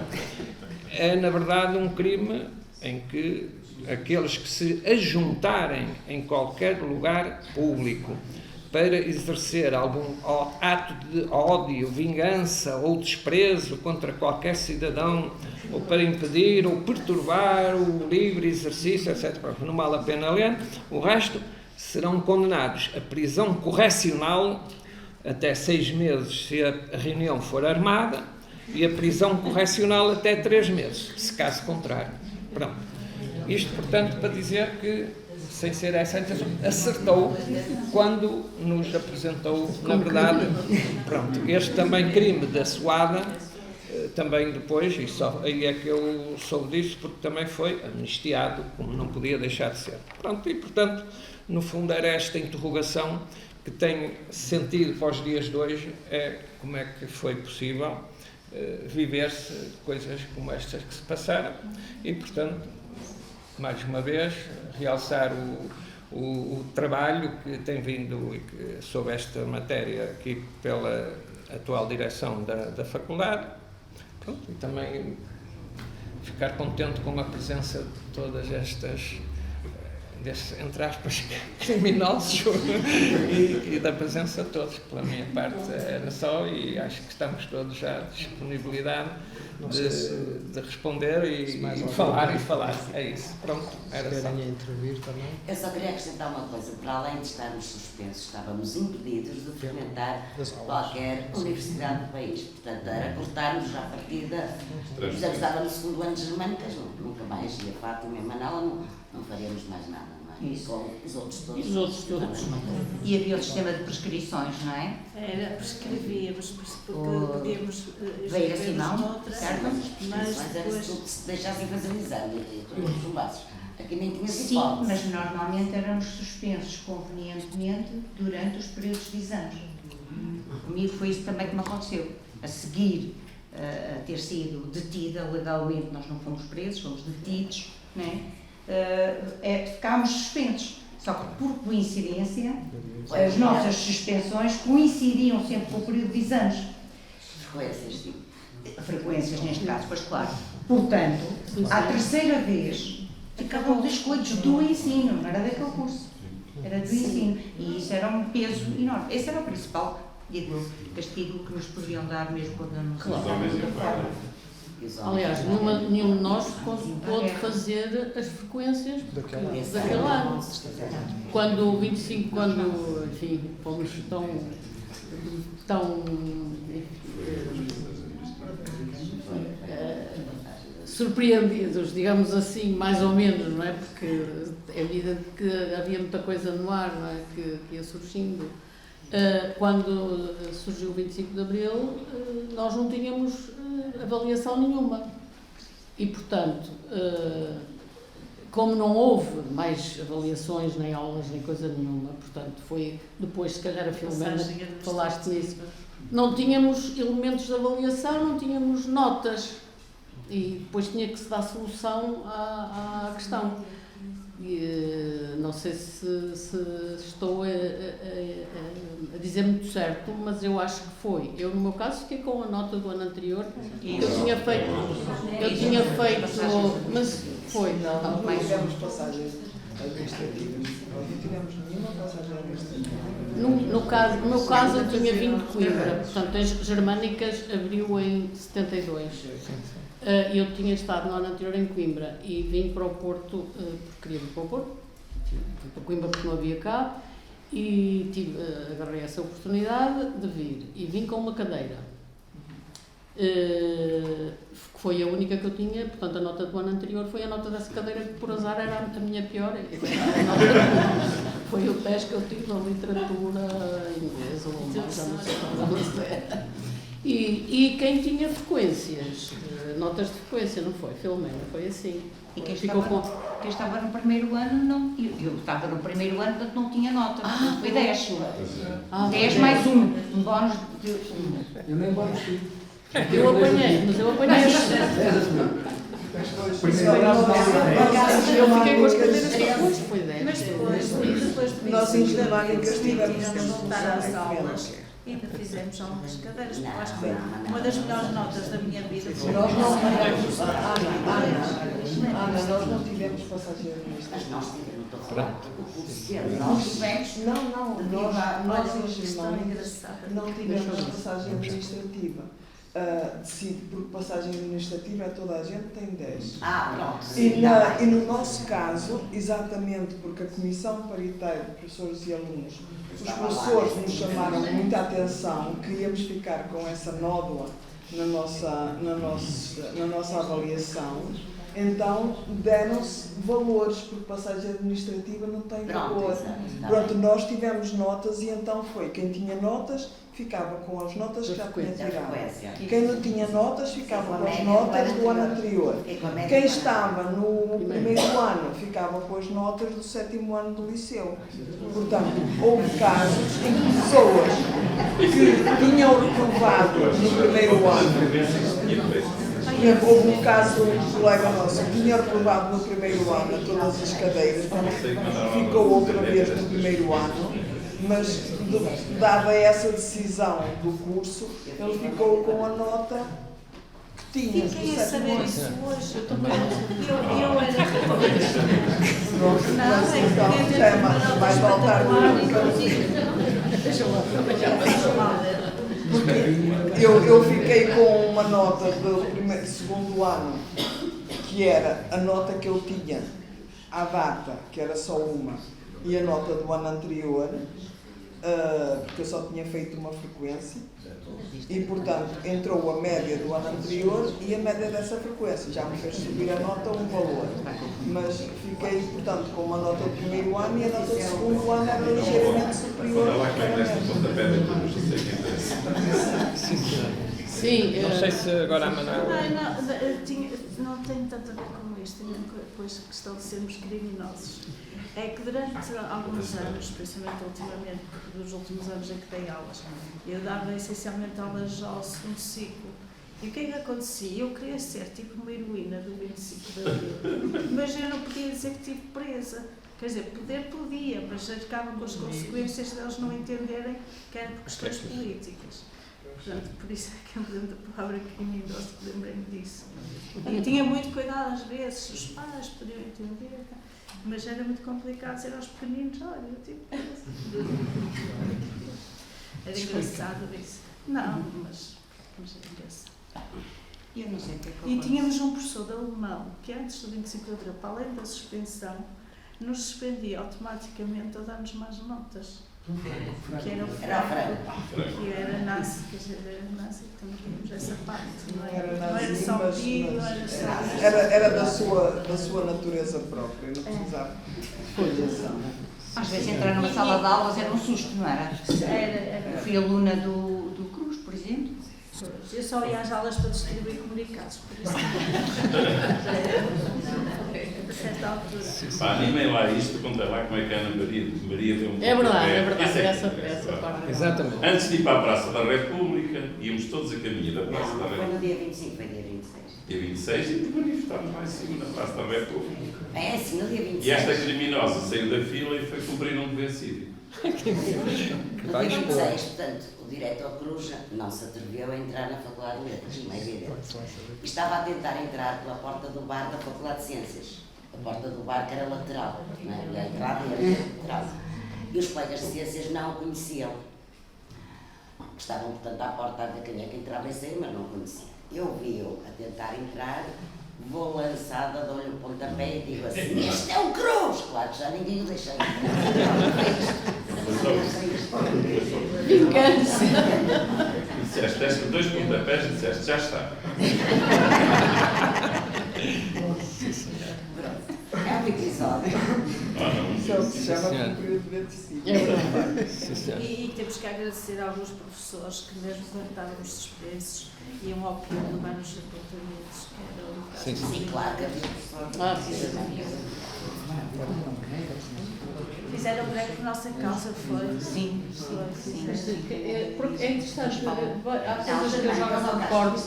é, na verdade, um crime em que aqueles que se ajuntarem em qualquer lugar público para exercer algum ato de ódio, vingança ou desprezo contra qualquer cidadão, ou para impedir ou perturbar o livre exercício, etc. Não vale a pena ler. O resto serão condenados a prisão correcional até 6 meses se a reunião for armada e a prisão correcional até 3 meses, se caso contrário. Pronto. Isto, portanto, para dizer que, sem ser essa a intenção, acertou quando nos apresentou, na verdade, pronto, este também crime da assoada, também depois, e só aí é que eu soube disso, porque também foi amnistiado, como não podia deixar de ser. Pronto, e portanto, no fundo era esta interrogação que tem sentido para os dias de hoje, é como é que foi possível viver-se coisas como estas que se passaram, e portanto, mais uma vez, realçar o trabalho que tem vindo sobre esta matéria aqui pela atual direção da faculdade. Pronto, e também ficar contente com a presença de todas estas, entre aspas, criminosos e da presença de todos. Pela minha parte era só, e acho que estamos todos já à disponibilidade de responder e falar. É isso. Pronto, era só. intervir também. Eu só queria acrescentar uma coisa. Para além de estarmos suspensos, estávamos impedidos de frequentar qualquer universidade do país. Portanto, era cortarmos já a partida. Já estava no segundo ano de Germânicas, nunca mais. E a Fátima e a Manela não faríamos mais nada, não é? E com os outros todos. Os outros todos. E havia o sistema de prescrições, não é? Era, prescrevíamos, porque podíamos Veio assim, não? noutra, Certo? Mas as mas prescrições era se depois... tu se deixassem fazer o exame e todos os chumbassos. Aqui nem tinha Sim, hipótese. mas normalmente éramos suspensos convenientemente durante os períodos de exames. Comigo foi isso também que me aconteceu. A seguir a ter sido detida, legalmente nós não fomos presos, fomos detidos, né? Ficámos suspensos. Só que por coincidência, as nossas suspensões coincidiam sempre com o período de exames. Frequências, sim. Frequências neste caso, pois claro. Portanto, à terceira vez, ficávamos excluídos do ensino, não era daquele curso, era do ensino. E isso era um peso enorme. Esse era o principal, digo, castigo que nos poderiam dar mesmo quando não se Aliás, nenhum de nós pôde fazer as frequências daquele ano. Quando o 25, enfim, fomos tão surpreendidos, digamos assim, mais ou menos, não é? Porque é evidente que havia muita coisa no ar, não é? Que ia surgindo. Quando surgiu o 25 de Abril, nós não tínhamos avaliação nenhuma. E, portanto, como não houve mais avaliações, nem aulas, nem coisa nenhuma, portanto, foi depois, se calhar, a Filomena, falaste nisso, não tínhamos elementos de avaliação, não tínhamos notas. E depois tinha que se dar solução à questão. E, não sei se estou a dizer muito certo, mas eu acho que foi. Eu, no meu caso, fiquei com a nota do ano anterior. Eu tinha feito, mas foi. Não tivemos passagens administrativas. Não tivemos nenhuma passagem administrativa. No meu caso, eu tinha vindo de Coimbra. Portanto, as Germânicas abriu em 72. Eu tinha estado no ano anterior em Coimbra e vim para o Porto, porque queria vir para o Porto, fui para Coimbra porque não havia cá, e agarrei essa oportunidade de vir, e vim com uma cadeira, que foi a única que eu tinha, portanto a nota do ano anterior foi a nota dessa cadeira, que por azar era a minha pior, foi o teste que eu tive na literatura inglesa, ou mais, já não sei qual era. E quem tinha frequências, notas de frequência, não foi? Filomena, foi assim. E quem estava no primeiro ano, não. Eu estava no primeiro ano, portanto não tinha nota. Foi 10. 10 mais 1. Um bónus de 1. Eu nem bónus tive. Eu apanhei. Eu fiquei com as cadeiras depois, foi 10. Mas depois Nós em Germânicas tivemos que que voltar às aulas. Ainda fizemos algumas cadeiras, porque acho que foi uma das melhores notas da minha vida. Nós não tivemos, Ana, nós não tivemos passagem administrativa. Nós tivemos, estou a falar do curso. Nós em Questão Germânicas engraçada. não tivemos passagem administrativa. Porque passagem administrativa é toda a gente tem 10. Pronto. E no nosso caso, exatamente porque a Comissão Paritária de Professores e Alunos, os professores nos chamaram muita atenção que íamos ficar com essa nódula na nossa avaliação, então deram-se valores, porque passagem administrativa não tem valor. Pronto, nós tivemos notas e então foi, quem tinha notas ficava com as notas que já tinha tirado. Quem não tinha notas ficava com as notas do ano anterior. Quem estava no primeiro ano ficava com as notas do 7º ano do liceu. Portanto, houve casos em que pessoas que tinham reprovado no primeiro ano. Houve um caso de um colega nosso que tinha reprovado no primeiro ano todas as cadeiras, ficou outra vez no primeiro ano, mas dada essa decisão do curso, ele ficou com a nota Tinhas do Fiquei a sétimo saber ano. isso hoje. Eu também não. Eu era. Pronto, Não, mas é que então, fiquei já é dentro mais, de uma vai nota voltar espetacular e do Deixa lá. Eu fiquei com uma nota do segundo ano, que era a nota que eu tinha à data, que era só uma, e a nota do ano anterior, porque eu só tinha feito uma frequência, e portanto entrou a média do ano anterior e a média dessa frequência, já me fez subir a nota um valor, mas fiquei portanto com uma nota do primeiro ano e a nota do segundo ano era ligeiramente superior à média. Sim, Não sei se agora a Manuela... Não tem tanto a ver com isto, tem depois a questão de sermos criminosos. É que durante alguns anos, principalmente ultimamente, nos últimos anos em que dei aulas, eu dava essencialmente aulas ao segundo ciclo. E o que é que acontecia? Eu queria ser tipo uma heroína do 25 de Abril, mas eu não podia dizer que estive presa. Quer dizer, podia, mas arcava com as consequências deles não entenderem que era por questões políticas. Portanto, por isso é que eu me lembro da palavra criminoso, lembrei-me disso. E tinha muito cuidado às vezes, os pais podiam entender, mas era muito complicado dizer aos pequeninos, olha, eu tive presa. Era engraçado isso. Não, mas era engraçado. Eu não sei o que é que E tínhamos um professor de alemão que antes do 25 de Abril, para além da suspensão, nos suspendia automaticamente a dar-nos más notas. Que era o Franco, que era nazi, quer dizer, era nazi, também tínhamos essa parte, não era só pedido, não era só... Era da sua natureza própria, não precisava de formação. Às vezes entrar numa sala de aulas era um susto, não era? Eu fui aluna do Cruz, por exemplo. Eu só ia às aulas para distribuir comunicados, por isso a certa altura. Pá, animem lá isto, conta lá como é que a Ana Maria deu um É verdade, Esse é essa que parte. Exatamente. Antes de ir para a Praça da República, íamos todos a caminho da Praça da Não, foi República. no dia 25, foi dia 26. Dia 26 e depois manifestámos lá em cima na Praça da República. É, sim, no dia 26. E esta criminosa saiu da fila e foi cumprir um dever cívico. No dia 26, portanto, o diretor Cruz não se atreveu a entrar na Faculdade de Letras, não é evidente. E estava a tentar entrar pela porta do bar da Faculdade de Ciências. A porta do bar que era lateral, não é? E a entrada era lateral. E os colegas de Ciências não o conheciam. Estavam, portanto, à porta a ver quem é que entrava e saía, mas não o conheciam. Eu vi-o a tentar entrar, vou lançada, dou-lhe um pontapé e digo assim, este é o Cruz! Claro que já ninguém o deixa entrar. Vingança. Disseste, deste 2 pontapés e disseste, já está. É um episódio. Isso é o que se chama cumprir o dever de si. É verdade. E temos que agradecer a alguns professores que, mesmo quando estávamos suspensos, iam ao pé de levar-nos apontamentos, que era um caso. Sim, claro que havia Fizeram greve por nossa causa, foi? Sim, Porque é interessante, há coisas que eu já não me recordo,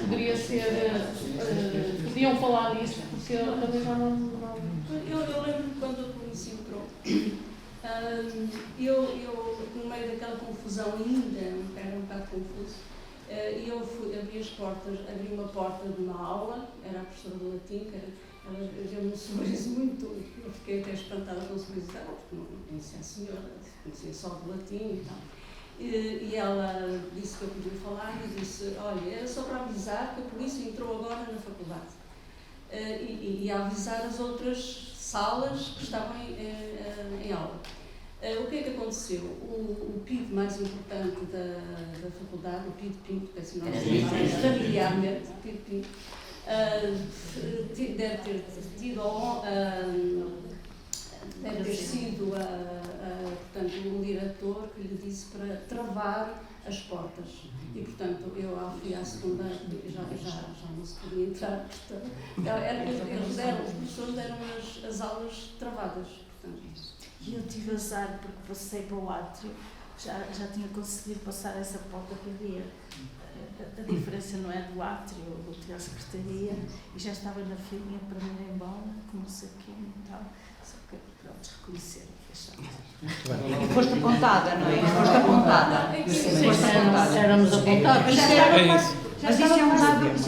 poderia ser, podiam falar disso, porque eu também já não... Eu lembro-me quando eu conheci o Pro. Eu, no meio daquela confusão ainda, era um bocado confuso, eu abri as portas, abri uma porta de uma aula, era a professora do latim, ela deu-me um sorriso muito, eu fiquei até espantada com o sorriso dela, porque não conhecia a senhora, conhecia só do latim e tal. E ela disse que eu podia falar e disse, olha, era só para avisar que a polícia entrou agora na faculdade. E a avisar as outras salas que estavam em aula. O que é que aconteceu? O PID mais importante da faculdade, o PID Pinto, que assim nós chamamos familiarmente, o PID Pinto, deve ter sido portanto, um diretor que lhe disse para travar as portas. E, portanto, eu fui à segunda, já não se podia entrar. Portanto, os professores deram as aulas travadas. E eu tive azar porque passei para o átrio, já tinha conseguido passar essa porta que havia. A diferença não é do átrio, eu tive a secretaria e já estava na filinha para me ir embora, com não sei quem e tal. Só que, pronto, reconheceram. E foste apontada, não é? Foste apontada. Éramos apontados. É isso. Mas isso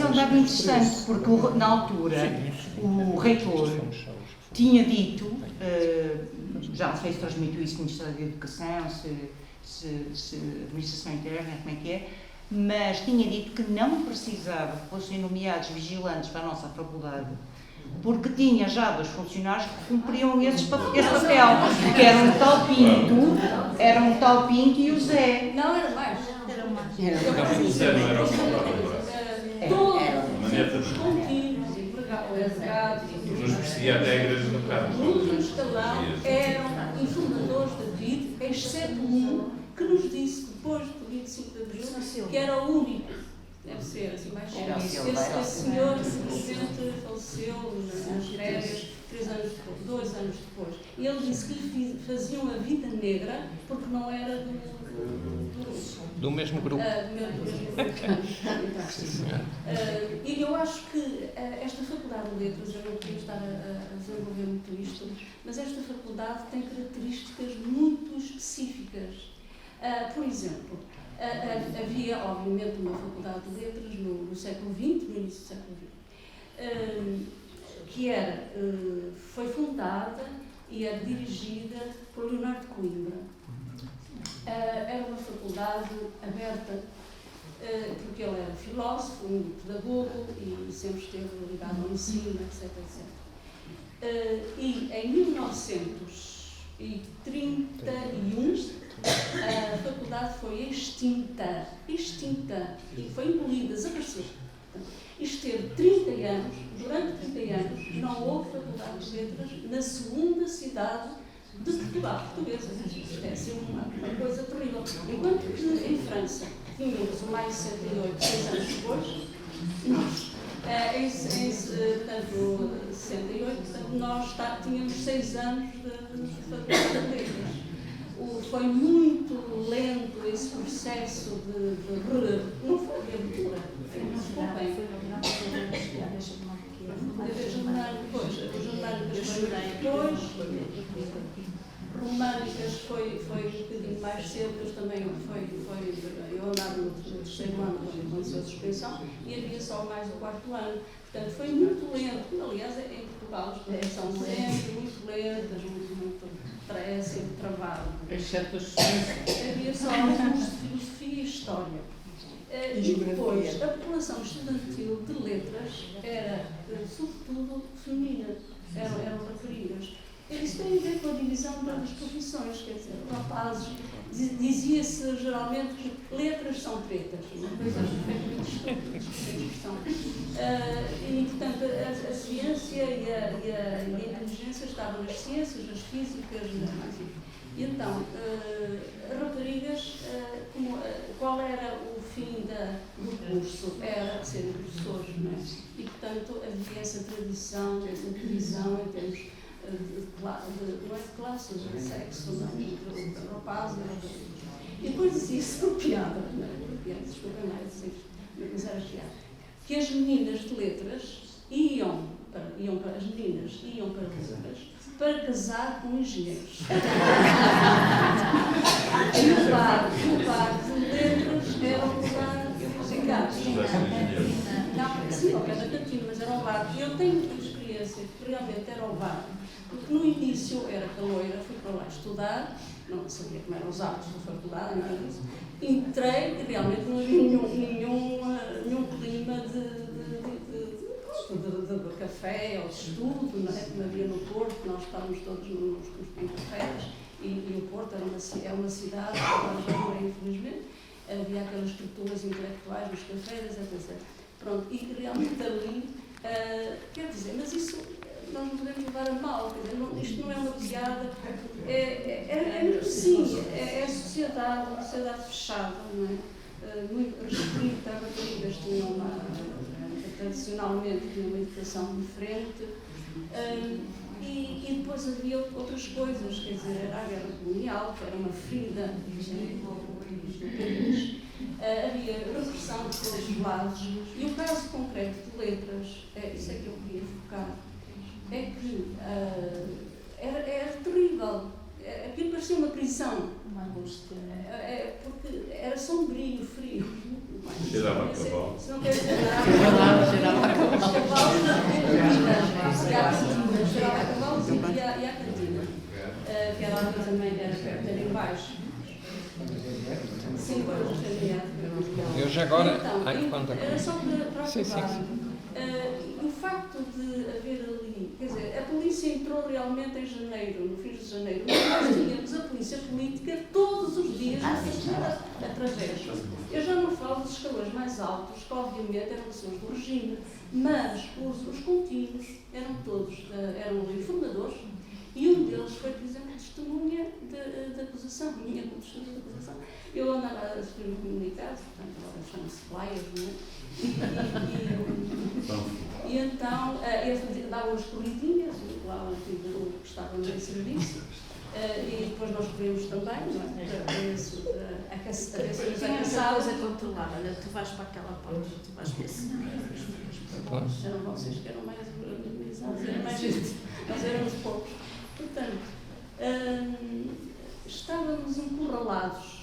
é um dado interessante, porque na altura o reitor tinha dito, já não sei se transmitiu isso no Ministério da Educação, se Administração Interna, como é que é, mas tinha dito que não precisava que fossem nomeados vigilantes para a nossa faculdade, porque tinha já 2 funcionários que cumpriam esse papel, que era um tal Pinto e o Zé. Não, era mais. O Zé não era o próprio. Todos os contínuos, empregados, Nos perseguia até a igreja do carro. no escalão eram informadores da PID, exceto um que nos disse depois do 25 de Abril que era o único. Deve ser assim mais cedo. Esse senhor, infelizmente, faleceu nas férias 2 anos depois. E ele disse que lhe faziam a vida negra porque não era do mesmo grupo. E eu acho que esta Faculdade de Letras, eu não queria estar a desenvolver muito isto, mas esta faculdade tem características muito específicas. Por exemplo, havia, obviamente, uma Faculdade de Letras no século XX, no início do século XX, que foi fundada e era dirigida por Leonardo Coimbra. Era uma faculdade aberta, porque ele era filósofo, um pedagogo e sempre esteve ligado ao ensino, etc. E em 1931, a faculdade foi extinta, e foi engolida, desapareceu. Isto teve 30 anos, durante 30 anos, não houve Faculdade de Letras na segunda cidade de Portugal, portuguesa. Isto é assim uma coisa terrível. Enquanto que em França tínhamos o maio de 68, 6 anos depois, nós, portanto, 68, nós tínhamos 6 anos de Faculdade de Letras. Foi muito lento esse processo de não foi reabertura, desculpem. O jornalismo depois, Românicas foi um bocadinho mais cedo, mas também eu andava no 3º ano quando aconteceu a suspensão e havia só mais o 4º ano. Portanto, foi muito lento. Aliás, em Portugal as coisas são sempre muito lentas, sempre travado. Exceto as suspensões. Havia só alguns de filosofia e história. E depois, a população estudantil de letras era, sobretudo, feminina. Eram raparigas. Isso tem a ver com a divisão das profissões, quer dizer, rapazes, dizia-se geralmente que letras são pretas, uma coisa perfeitamente estúpida. E, portanto, a ciência e a inteligência estavam nas ciências, nas físicas, enfim. E então, raparigas, qual era o fim do curso? Era serem professores, não é? E, portanto, havia essa tradição, essa divisão em termos não é de classes, de sexo, não, entre rapazes e rapazes. E depois dizia-se por piada, desculpa mais, mas era piada, que as meninas de letras iam para letras para casar com engenheiros. E o bar de letras era um bar musical. Não, sim, ao pé da cantina, mas era um bar. Eu tenho experiência que realmente era o bar. Porque no início era caloira, fui para lá estudar, não sabia como eram os hábitos da faculdade, nada disso. Entrei e realmente não havia nenhum clima de café ou de estudo, não é? Como havia no Porto, nós estávamos todos nos cafés e o Porto é uma cidade, agora já não é, infelizmente, havia aquelas estruturas intelectuais nos cafés, etc. Pronto, e realmente ali, quer dizer, mas isso nós não podemos levar a mal, quer dizer, isto não é uma piada, sim, é a sociedade, uma sociedade fechada, não é? Muito restrita, as raparigas tinham tradicionalmente tinham uma educação diferente, e depois havia outras coisas, quer dizer, era a guerra colonial, que era uma ferida do país, havia repressão de todos os lados, e o caso concreto de letras, isso é que eu queria focar, é que era terrível, aquilo parecia uma prisão, porque era sombrio, frio. Cheirava a cavalo. Se não quer dizer nada. Cheirava a cavalo. Os cavalos da cantina. Cheirava a cavalos e à cantina. Que era ali também, era em baixo. 5 anos de candidato. Eu já agora... Então, era só para sim, acabar. O facto de haver ali, quer dizer, a polícia entrou realmente em janeiro, no fim de janeiro, mas nós tínhamos a polícia política todos os dias através. Eu já não falo dos escalões mais altos, que obviamente eram pessoas do regime, mas os contínuos eram todos, eram informadores, e um deles foi, por exemplo, testemunha de acusação, minha como testemunha de acusação. Eu andava a escrever um comunicado, portanto, agora chama-se flyers, não é? E então eu dava umas corridinhas lá onde estávamos em serviço e depois nós corremos também, não é? A coisa controlada, olha, tu vais para aquela porta, tu vais para esse. Eram vocês que eram mais organizados, era mais gente, nós éramos poucos. Portanto, estávamos encurralados.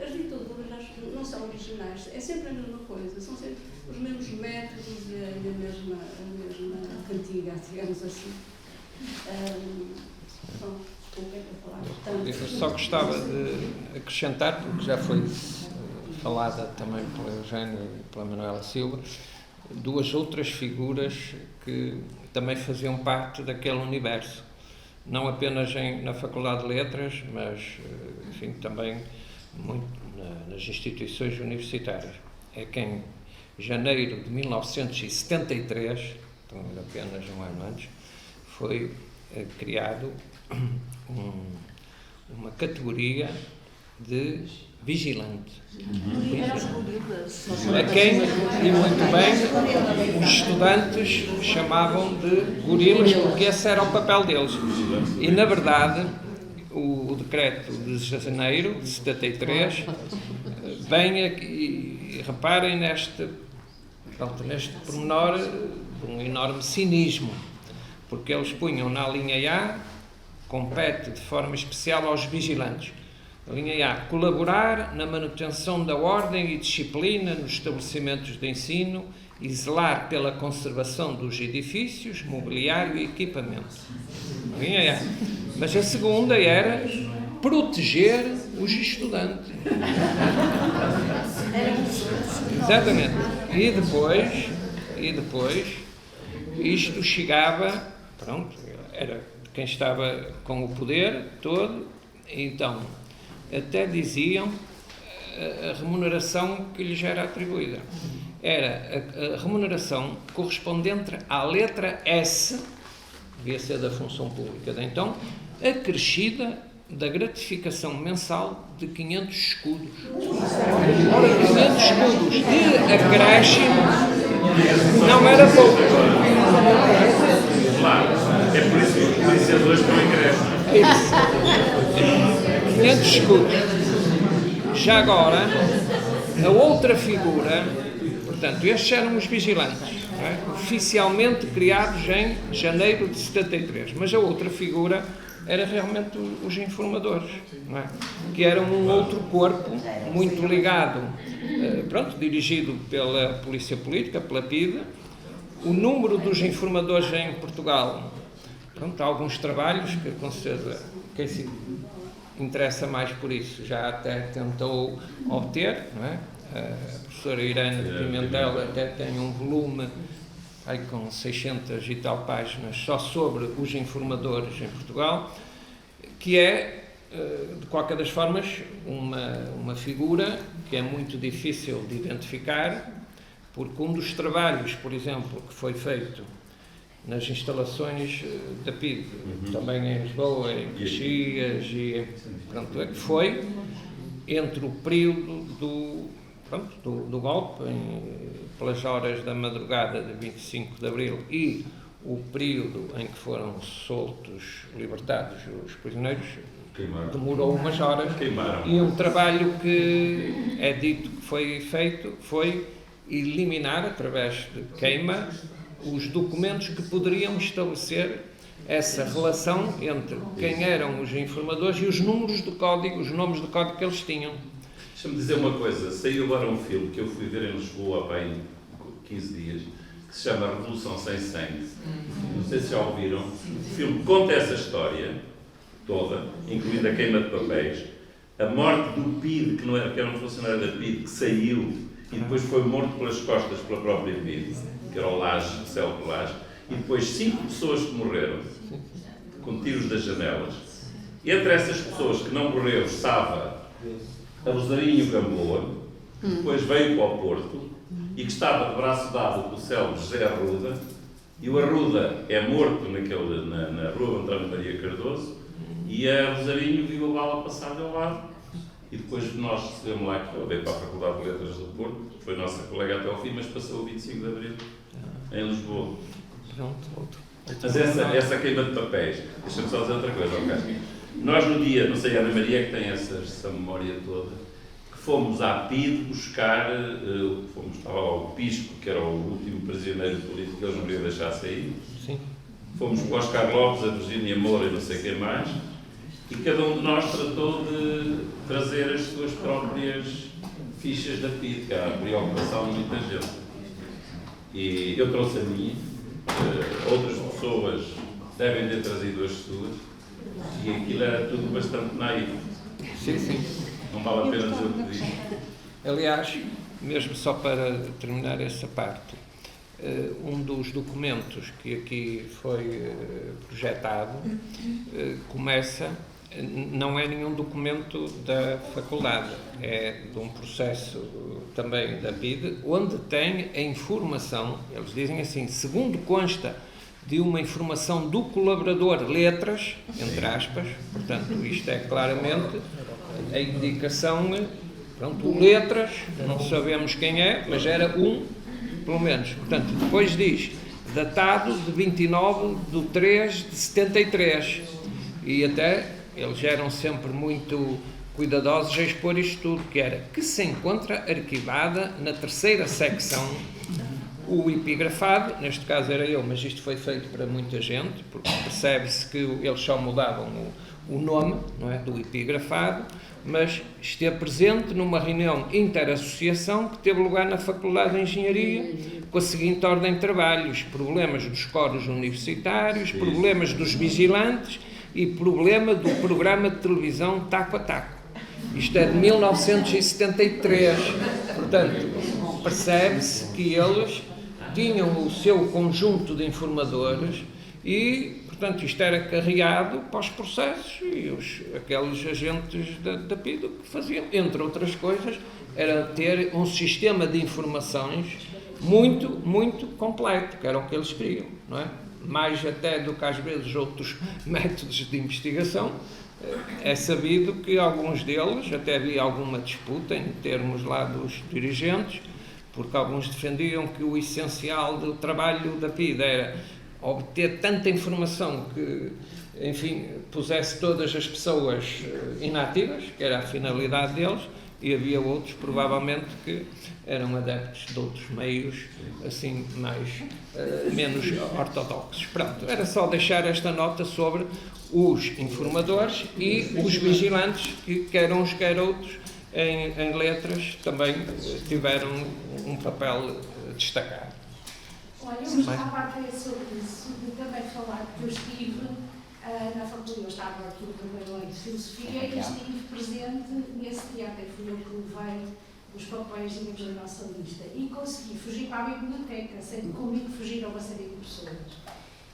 As ditaduras não são originais, é sempre a mesma coisa, são sempre os mesmos métodos e a mesma cantiga, digamos assim. Desculpem por falar tanto. Eu só gostava de acrescentar, porque já foi falada também pela Eugénia e pela Manuela Silva, duas outras figuras que também faziam parte daquele universo. Não apenas na Faculdade de Letras, mas, enfim, também muito nas instituições universitárias. É que em janeiro de 1973, então apenas um ano antes, foi criado uma categoria de vigilante. A quem, e muito bem, os estudantes chamavam de gorilas, porque esse era o papel deles. E, na verdade, o decreto de janeiro de 73 vem aqui, e reparem neste pormenor de um enorme cinismo, porque eles punham na linha A, compete de forma especial aos vigilantes. A linha A, colaborar na manutenção da ordem e disciplina nos estabelecimentos de ensino e zelar pela conservação dos edifícios, mobiliário e equipamento. A linha A. Mas a segunda era proteger os estudantes. Exatamente. E depois isto chegava, pronto, era quem estava com o poder todo, então até diziam a remuneração que lhes era atribuída. Era a remuneração correspondente à letra S, devia ser da função pública de então, acrescida da gratificação mensal de 500 escudos. Ora, 500 escudos de acréscimo não era pouco. Claro, é por isso que os policiadores também crescem. 500 escudos. Já agora, a outra figura, portanto, estes eram os vigilantes, não é? Oficialmente criados em janeiro de 73, mas a outra figura era realmente os informadores, não é? Que eram um outro corpo muito ligado, pronto, dirigido pela Polícia Política, pela PIDE. O número dos informadores em Portugal, pronto, há alguns trabalhos que aconselho quem se interessa mais por isso já até tentou obter, não é? A professora Irene de Pimentel até tem um volume aí com 600 e tal páginas só sobre os informadores em Portugal, que é, de qualquer das formas, uma figura que é muito difícil de identificar, porque um dos trabalhos, por exemplo, que foi feito nas instalações da PIDE, também em Lisboa, em Caxias, e pronto, é que foi entre o período do golpe, pelas horas da madrugada de 25 de Abril, e o período em que foram soltos, libertados os prisioneiros, demorou umas horas. E um trabalho que é dito que foi feito foi eliminar, através de queima, os documentos que poderiam estabelecer essa relação entre quem eram os informadores e os números do código, os nomes do código que eles tinham. Deixa-me dizer uma coisa, saiu agora um filme que eu fui ver em Lisboa há bem 15 dias, que se chama Revolução Sem Sangue. Não sei se já ouviram. O filme conta essa história toda, incluindo a queima de papéis, a morte do PIDE, que era um funcionário da PIDE, que saiu e depois foi morto pelas costas pela própria PIDE, que era o Laje, Célio Laje, e depois 5 pessoas que morreram com tiros das janelas. Entre essas pessoas que não morreram estava a Rosarinho Gamboa, que depois veio para o Porto e que estava de braço dado com o célebre José Arruda, e o Arruda é morto na rua António Maria Cardoso, e a Rosarinho viu a bala passar ao lado. E depois nós recebemos lá, que eu veio para a Faculdade de Letras do Porto, foi nossa colega até ao fim, mas passou o 25 de Abril em Lisboa. Mas essa queima de papéis, deixa-me só dizer outra coisa, Cássio. Nós no dia, não sei, a Ana Maria que tem essa memória toda, que fomos à PIDE buscar, estava lá o Pisco, que era o último prisioneiro político que eles não queriam deixar sair. Sim. Fomos com o Oscar Lopes, a Virgínia Moura e não sei quem mais, e cada um de nós tratou de trazer as suas próprias fichas da PIDE, que era a preocupação de muita gente. E eu trouxe a minha, outras pessoas devem ter trazido as suas, e aquilo era tudo bastante naif. Sim, sim. Não vale a pena dizer o que diz. Aliás, mesmo só para terminar essa parte, um dos documentos que aqui foi projetado começa, não é nenhum documento da faculdade, é de um processo também da PIDE, onde tem a informação, eles dizem assim, segundo consta de uma informação do colaborador letras, entre aspas, portanto isto é claramente a indicação, pronto, letras, não sabemos quem é, mas era pelo menos, portanto, depois diz, datado de 29/3/73, e até eles eram sempre muito cuidadosos a expor isto tudo, que era que se encontra arquivada na 3ª secção o epigrafado, neste caso era eu, mas isto foi feito para muita gente, porque percebe-se que eles só mudavam o nome, não é, do epigrafado, mas esteve presente numa reunião interassociação que teve lugar na Faculdade de Engenharia, com a seguinte ordem de trabalhos: problemas dos coros universitários, problemas dos vigilantes e problema do programa de televisão Taco a Taco. Isto é de 1973, portanto, percebe-se que eles tinham o seu conjunto de informadores e, portanto, isto era carreado para os processos e aqueles agentes da PIDE que faziam, entre outras coisas, era ter um sistema de informações muito, muito completo, que era o que eles queriam, não é? Mais até do que às vezes outros métodos de investigação. É sabido que alguns deles, até havia alguma disputa em termos lá dos dirigentes, porque alguns defendiam que o essencial do trabalho da PIDE era obter tanta informação que, enfim, pusesse todas as pessoas inativas, que era a finalidade deles, e havia outros, provavelmente, que eram adeptos de outros meios, assim, menos ortodoxos. Pronto, era só deixar esta nota sobre os informadores e os vigilantes, que quer uns, quer outros, em letras, também tiveram um papel destacado. Olha, eu gostava a parte sobre isso, de também falar que eu estive na faculdade, eu estava aqui no primeiro ano de Filosofia e estive presente nesse dia, até fui eu que levei os papéis, digamos, da nossa lista, e consegui fugir para a biblioteca, sendo comigo fugiram uma série de pessoas.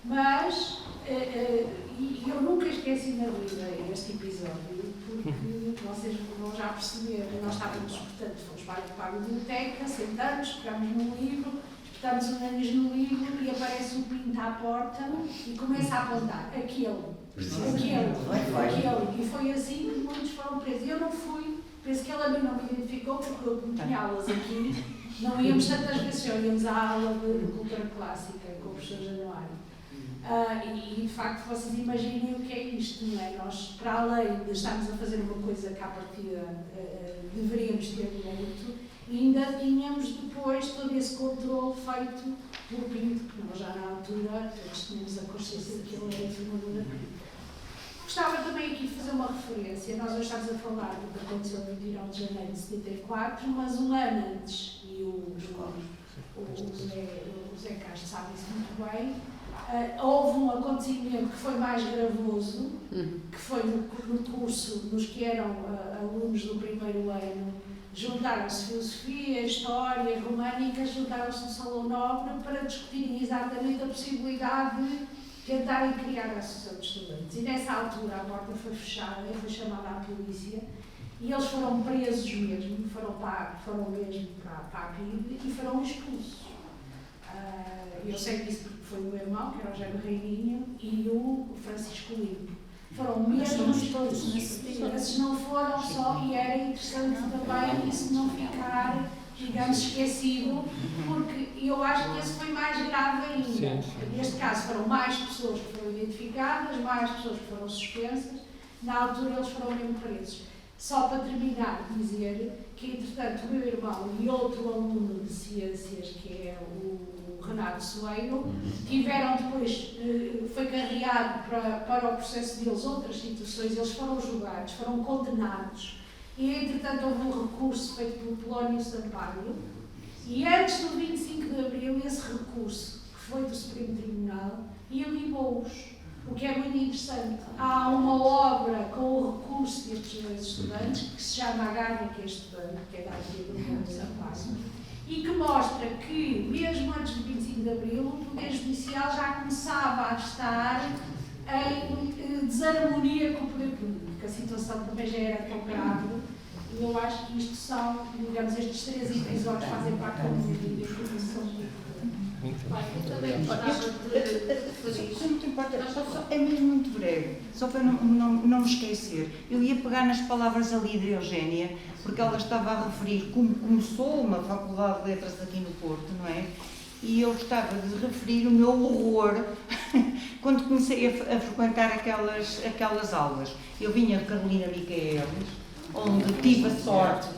Mas eu nunca esqueci na vida este episódio, porque vocês vão já perceber, nós estávamos, portanto, fomos para a biblioteca, sentamos, pegamos num livro, estamos o nariz no livro e aparece um pinto à porta e começa a apontar aquele. E foi assim que muitos foram presos. Eu não fui, penso que ela a mim não me identificou, porque eu tinha aulas aqui, não íamos tantas vezes, já íamos à aula de cultura clássica com o professor Januário. E de facto vocês imaginem o que é isto, não é? Nós, para além de estarmos a fazer uma coisa que à partida deveríamos ter muito, ainda tínhamos depois todo esse controle feito pelo Pinto, porque nós já na altura todos tínhamos a consciência de que ele era informador da Pinto. Gostava também aqui de fazer uma referência. Nós hoje estamos a falar do que aconteceu no 29 de janeiro de 74, mas um ano antes, e o Zé Castro sabe isso muito bem, houve um acontecimento que foi mais gravoso, que foi no curso, nos que eram alunos do primeiro ano, juntaram-se filosofia, história, românica, juntaram-se no Salão Nobre para discutirem exatamente a possibilidade de tentarem criar a Associação de Estudantes. E nessa altura a porta foi fechada, foi chamada à polícia, e eles foram presos mesmo, foram mesmo para a PIB e foram expulsos. Eu sei disso porque foi o meu irmão, que era o Jaime Reininho, e o Francisco Limpo. Foram mesmo expulsos. Esses não foram só, e era interessante também isso não ficar, digamos, esquecido, porque eu acho que esse foi mais grave ainda. Sim. Neste caso foram mais pessoas que foram identificadas, mais pessoas que foram suspensas, na altura eles foram mesmo presos. Só para terminar, dizer que, entretanto, o meu irmão e outro aluno de ciências, que é o Renato Soeiro, tiveram depois, foi carreado para o processo deles outras situações, eles foram julgados, foram condenados, e, entretanto, houve um recurso feito pelo Polónio Sampaio, e antes do 25 de Abril, esse recurso, que foi do Supremo Tribunal, ilibou-os. O que é muito interessante, há uma obra com o recurso destes dois estudantes, que se chama A Garra que é Estudante, que é da autoria do Polónio Sampaio, e que mostra que, mesmo antes do 25 de Abril, o Poder Judicial já começava a estar em desarmonia com o Poder Político. A situação também já era tão grave, e eu acho que isto são, digamos, estes 3 episódios fazem parte da minha vida e que são muito importantes. Eu também gostava de isso. Não te importa, é mesmo muito breve, só para não me esquecer. Eu ia pegar nas palavras ali de Eugénia, porque ela estava a referir como começou uma faculdade de letras aqui no Porto, não é? E eu gostava de referir o meu horror quando comecei a frequentar aquelas aulas. Eu vinha de Carolina Micaelis, onde tive a sorte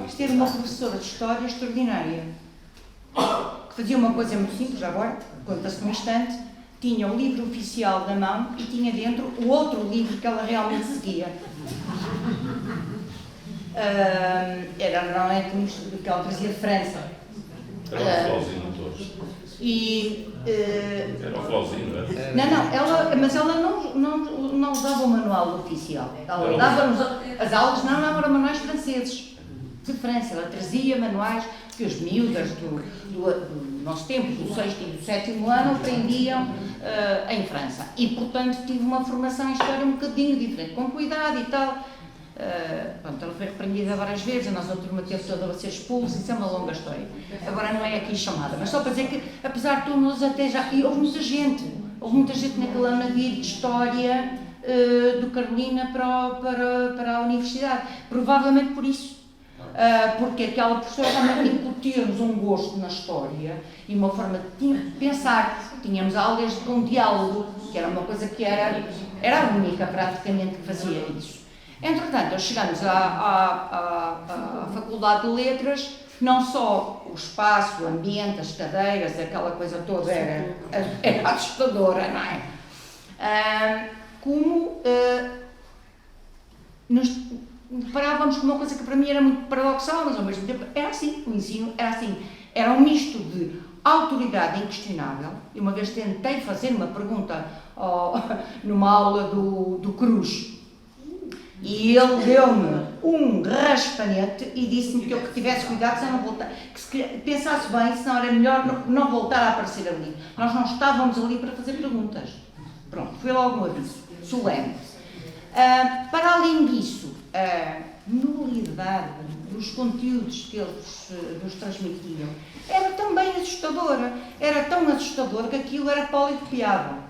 de ter uma professora de História extraordinária, que fazia uma coisa muito simples, agora, conta-se num instante, tinha o livro oficial na mão e tinha dentro o outro livro que ela realmente seguia. Era normalmente um estudo que ela trazia de França. Era o Flauzinho todos. Era o Flauzinho, não é? Mas ela não usava o manual oficial. Ela dava-nos as aulas, não eram manuais franceses, de França. Ela trazia manuais que os miúdas do nosso tempo, do 6º e do 7º ano, aprendiam em França. E, portanto, tive uma formação em História um bocadinho diferente, com cuidado e tal. Pronto, ela foi repreendida várias vezes, a nossa turma teve toda a ser expulsa, isso é uma longa história. Agora não é aqui chamada, mas só para dizer que, apesar de todos até já... E houve muita gente naquele ano a vir de História do Carolina para a Universidade, provavelmente por isso. Porque aquela professora realmente incutiu-nos um gosto na história e uma forma de pensar. Tínhamos aulas com diálogo, que era uma coisa que era a única praticamente que fazia isso. Entretanto, chegamos à Faculdade de Letras, não só o espaço, o ambiente, as cadeiras, aquela coisa toda era assustadora, não é? Como nos deparávamos com uma coisa que para mim era muito paradoxal, mas ao mesmo tempo era assim, o ensino era assim. Era um misto de autoridade inquestionável, e uma vez tentei fazer uma pergunta numa aula do Cruz, e ele deu-me um raspanete e disse-me que eu tivesse cuidado se não voltar, que se pensasse bem, senão era melhor não voltar a aparecer ali. Nós não estávamos ali para fazer perguntas. Pronto, foi logo um aviso, solene. Para além disso, a nulidade dos conteúdos que eles nos transmitiam era também assustadora. Era tão assustador que aquilo era policopiável.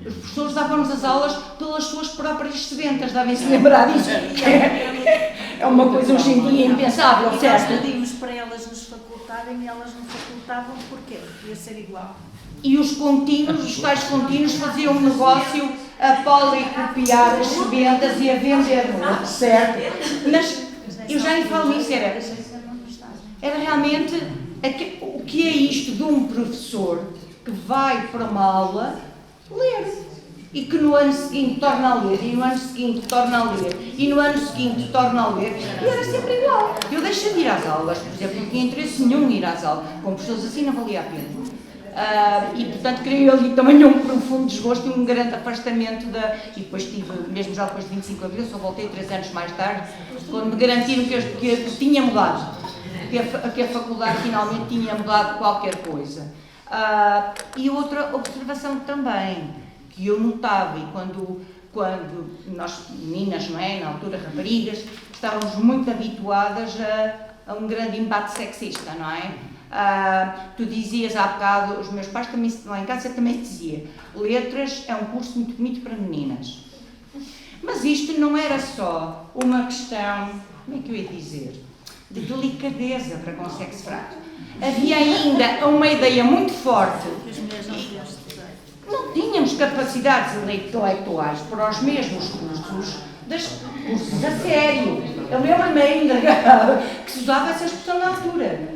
Os professores davam-nos as aulas pelas suas próprias sedentas, devem-se lembrar disso. É uma coisa hoje em dia impensável, certo? Nós pedimos para elas nos facultarem e elas não facultavam, porquê? Porque ia ser igual. E os contínuos, os tais contínuos, faziam um negócio a policopiar as sementas e a vender, certo? Mas eu já lhe falo isso, era realmente o que é isto de um professor que vai para uma aula ler. e que no ano seguinte torna a ler, e no ano seguinte torna a ler, e no ano seguinte torna a ler, e era sempre igual. Eu deixei de ir às aulas, por exemplo, não tinha interesse nenhum em ir às aulas, com pessoas assim não valia a pena. E portanto criei ali também um profundo desgosto e um grande afastamento e depois tive, mesmo já depois de 25 de abril, só voltei 3 anos mais tarde, quando me garantiram que tinha mudado, que a faculdade finalmente tinha mudado qualquer coisa. E outra observação também, que eu notava, e quando nós, meninas, não é, na altura raparigas, estávamos muito habituadas a um grande embate sexista, não é? Tu dizias há bocado, os meus pais também, lá em casa também dizia, letras é um curso muito bonito para meninas. Mas isto não era só uma questão, como é que eu ia dizer, de delicadeza para com o sexo fraco. Havia ainda uma ideia muito forte. Não tínhamos capacidades intelectuais para os mesmos cursos a sério. Eu lembro-me ainda que se usava essa expressão na altura.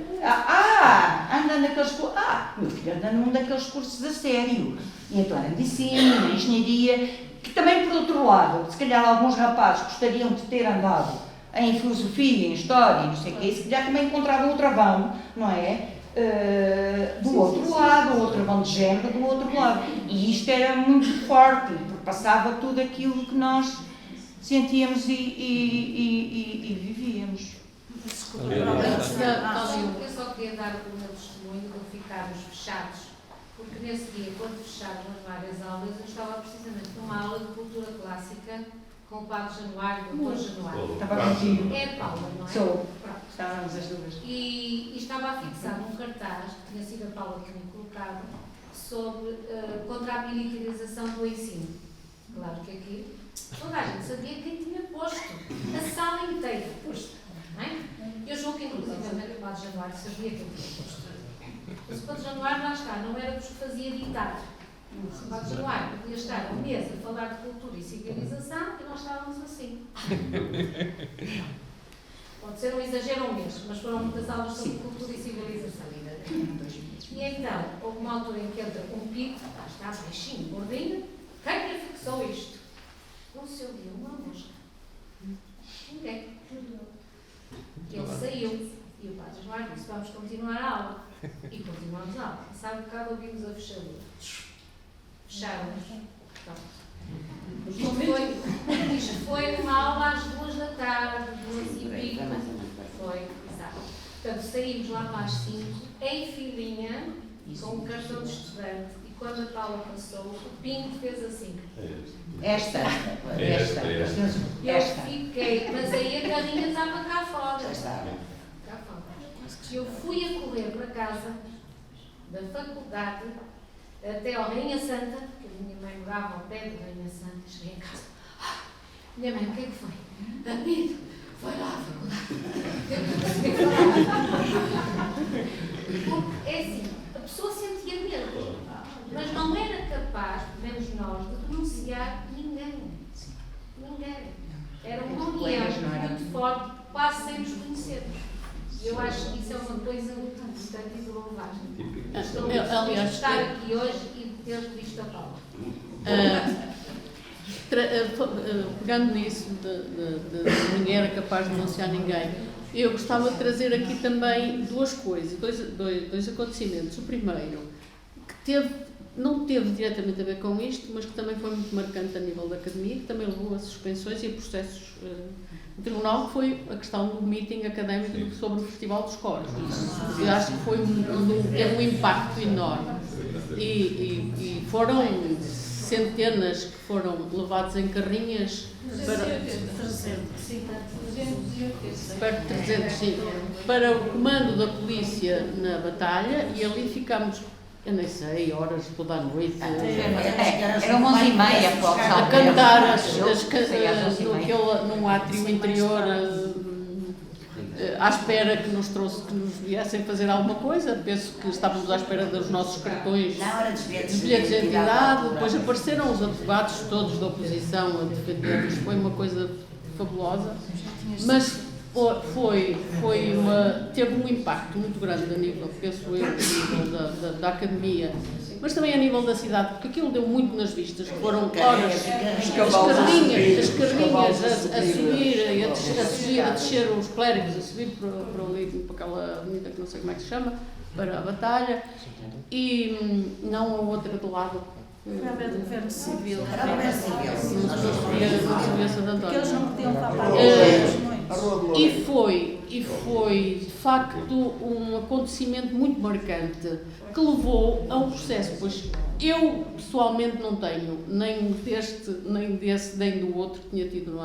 Anda naqueles cursos. Meu filho anda num daqueles cursos a sério. E então era medicina, engenharia, que também, por outro lado, se calhar alguns rapazes gostariam de ter andado em filosofia, em história, não sei o quê, se calhar também encontravam o travão, não é? Do outro lado, o travão de género do outro lado. E isto era muito forte, porque passava tudo aquilo que nós sentíamos e vivíamos. Desculpa, eu só queria dar o meu testemunho de ficarmos fechados, porque nesse dia, quando fecharam as várias aulas, eu estava precisamente numa aula de cultura clássica com o Padre Januário, o Dr. Januário. Estava contigo. É a Paula, não é? Sou. Estávamos as duas. E estava a fixar um cartaz, que tinha sido a Paula que tinha colocado, sobre contra a militarização do ensino. Claro que aqui toda a gente sabia quem tinha posto. A sala inteira posto. Não é? Eu julgo que, inclusive, o Padre Januário sabia quem tinha posto. Mas o Padre Januário lá está, não era porque fazia ditado. O Padre Januário podia estar uma mesa a falar de cultura e civilização e nós estávamos assim. Pode ser um exagero ou mesmo, mas foram muitas aulas sobre cultura e civilização. E então, houve uma altura em que entra um pico, está baixinho, gordinho, quem é que fixou isto? Não se ouviu uma mosca. Ninguém. Ele saiu e o Padre Januário disse, vamos continuar a aula. E continuamos a aula. Sabe que cada ouvimos a fechadura. Fecharam-nos. Isto foi uma aula às 2 da tarde, 2 e pico. Foi, exato. Portanto, saímos lá para as 5, em filinha, com um cartão de estudante, e quando a Paula passou, o Pinto fez assim. Esta. Eu fiquei, mas aí a carrinha estava cá fora. Eu fui a correr para casa da faculdade até ao Rainha Santa, porque a minha mãe morava ao pé do Rainha Santa, e cheguei em casa. Minha mãe, o que é que foi? Amigo, foi lá à faculdade. Porque é assim, a pessoa sentia medo, mas não era capaz, pelo menos nós, de denunciar ninguém. Era uma união muito forte, quase sem nos conhecermos. E eu acho que isso é uma coisa muito importante e de louvagem. Aliás, estar aqui hoje e ter visto a Paula. Pegando nisso de ninguém era capaz de denunciar ninguém, eu gostava de trazer aqui também duas coisas, dois acontecimentos. O primeiro, que não teve diretamente a ver com isto, mas que também foi muito marcante a nível da academia, que também levou a suspensões e a processos no tribunal, que foi a questão do meeting académico sobre o Festival dos Coros. Eu acho que teve um impacto enorme. E foram centenas que foram levados em carrinhas para o comando da polícia na Batalha, e ali ficámos, eu nem sei, horas toda a noite, eram 11h30 a cantar num átrio interior, à espera que nos viessem fazer alguma coisa. Penso que estávamos à espera dos nossos cartões, dos bilhetes de identidade. Depois apareceram os advogados todos da oposição a defender-nos. Foi uma coisa fabulosa, mas teve um impacto muito grande a nível, penso eu, a nível da academia, mas também a nível da cidade, porque aquilo deu muito nas vistas, foram horas, as cavalos carrinhas a subir, a descer os clérigos, a subir para ali, para aquela avenida que não sei como é que se chama, para a Batalha, e não a outra do lado. Para ver do Governo Civil. Era o Governo Civil. Não sabia Santo António. Porque eles não podiam tapar e foi, de facto, um acontecimento muito marcante que levou a um processo, pois eu, pessoalmente, não tenho nem deste, nem desse, nem do outro que tinha tido no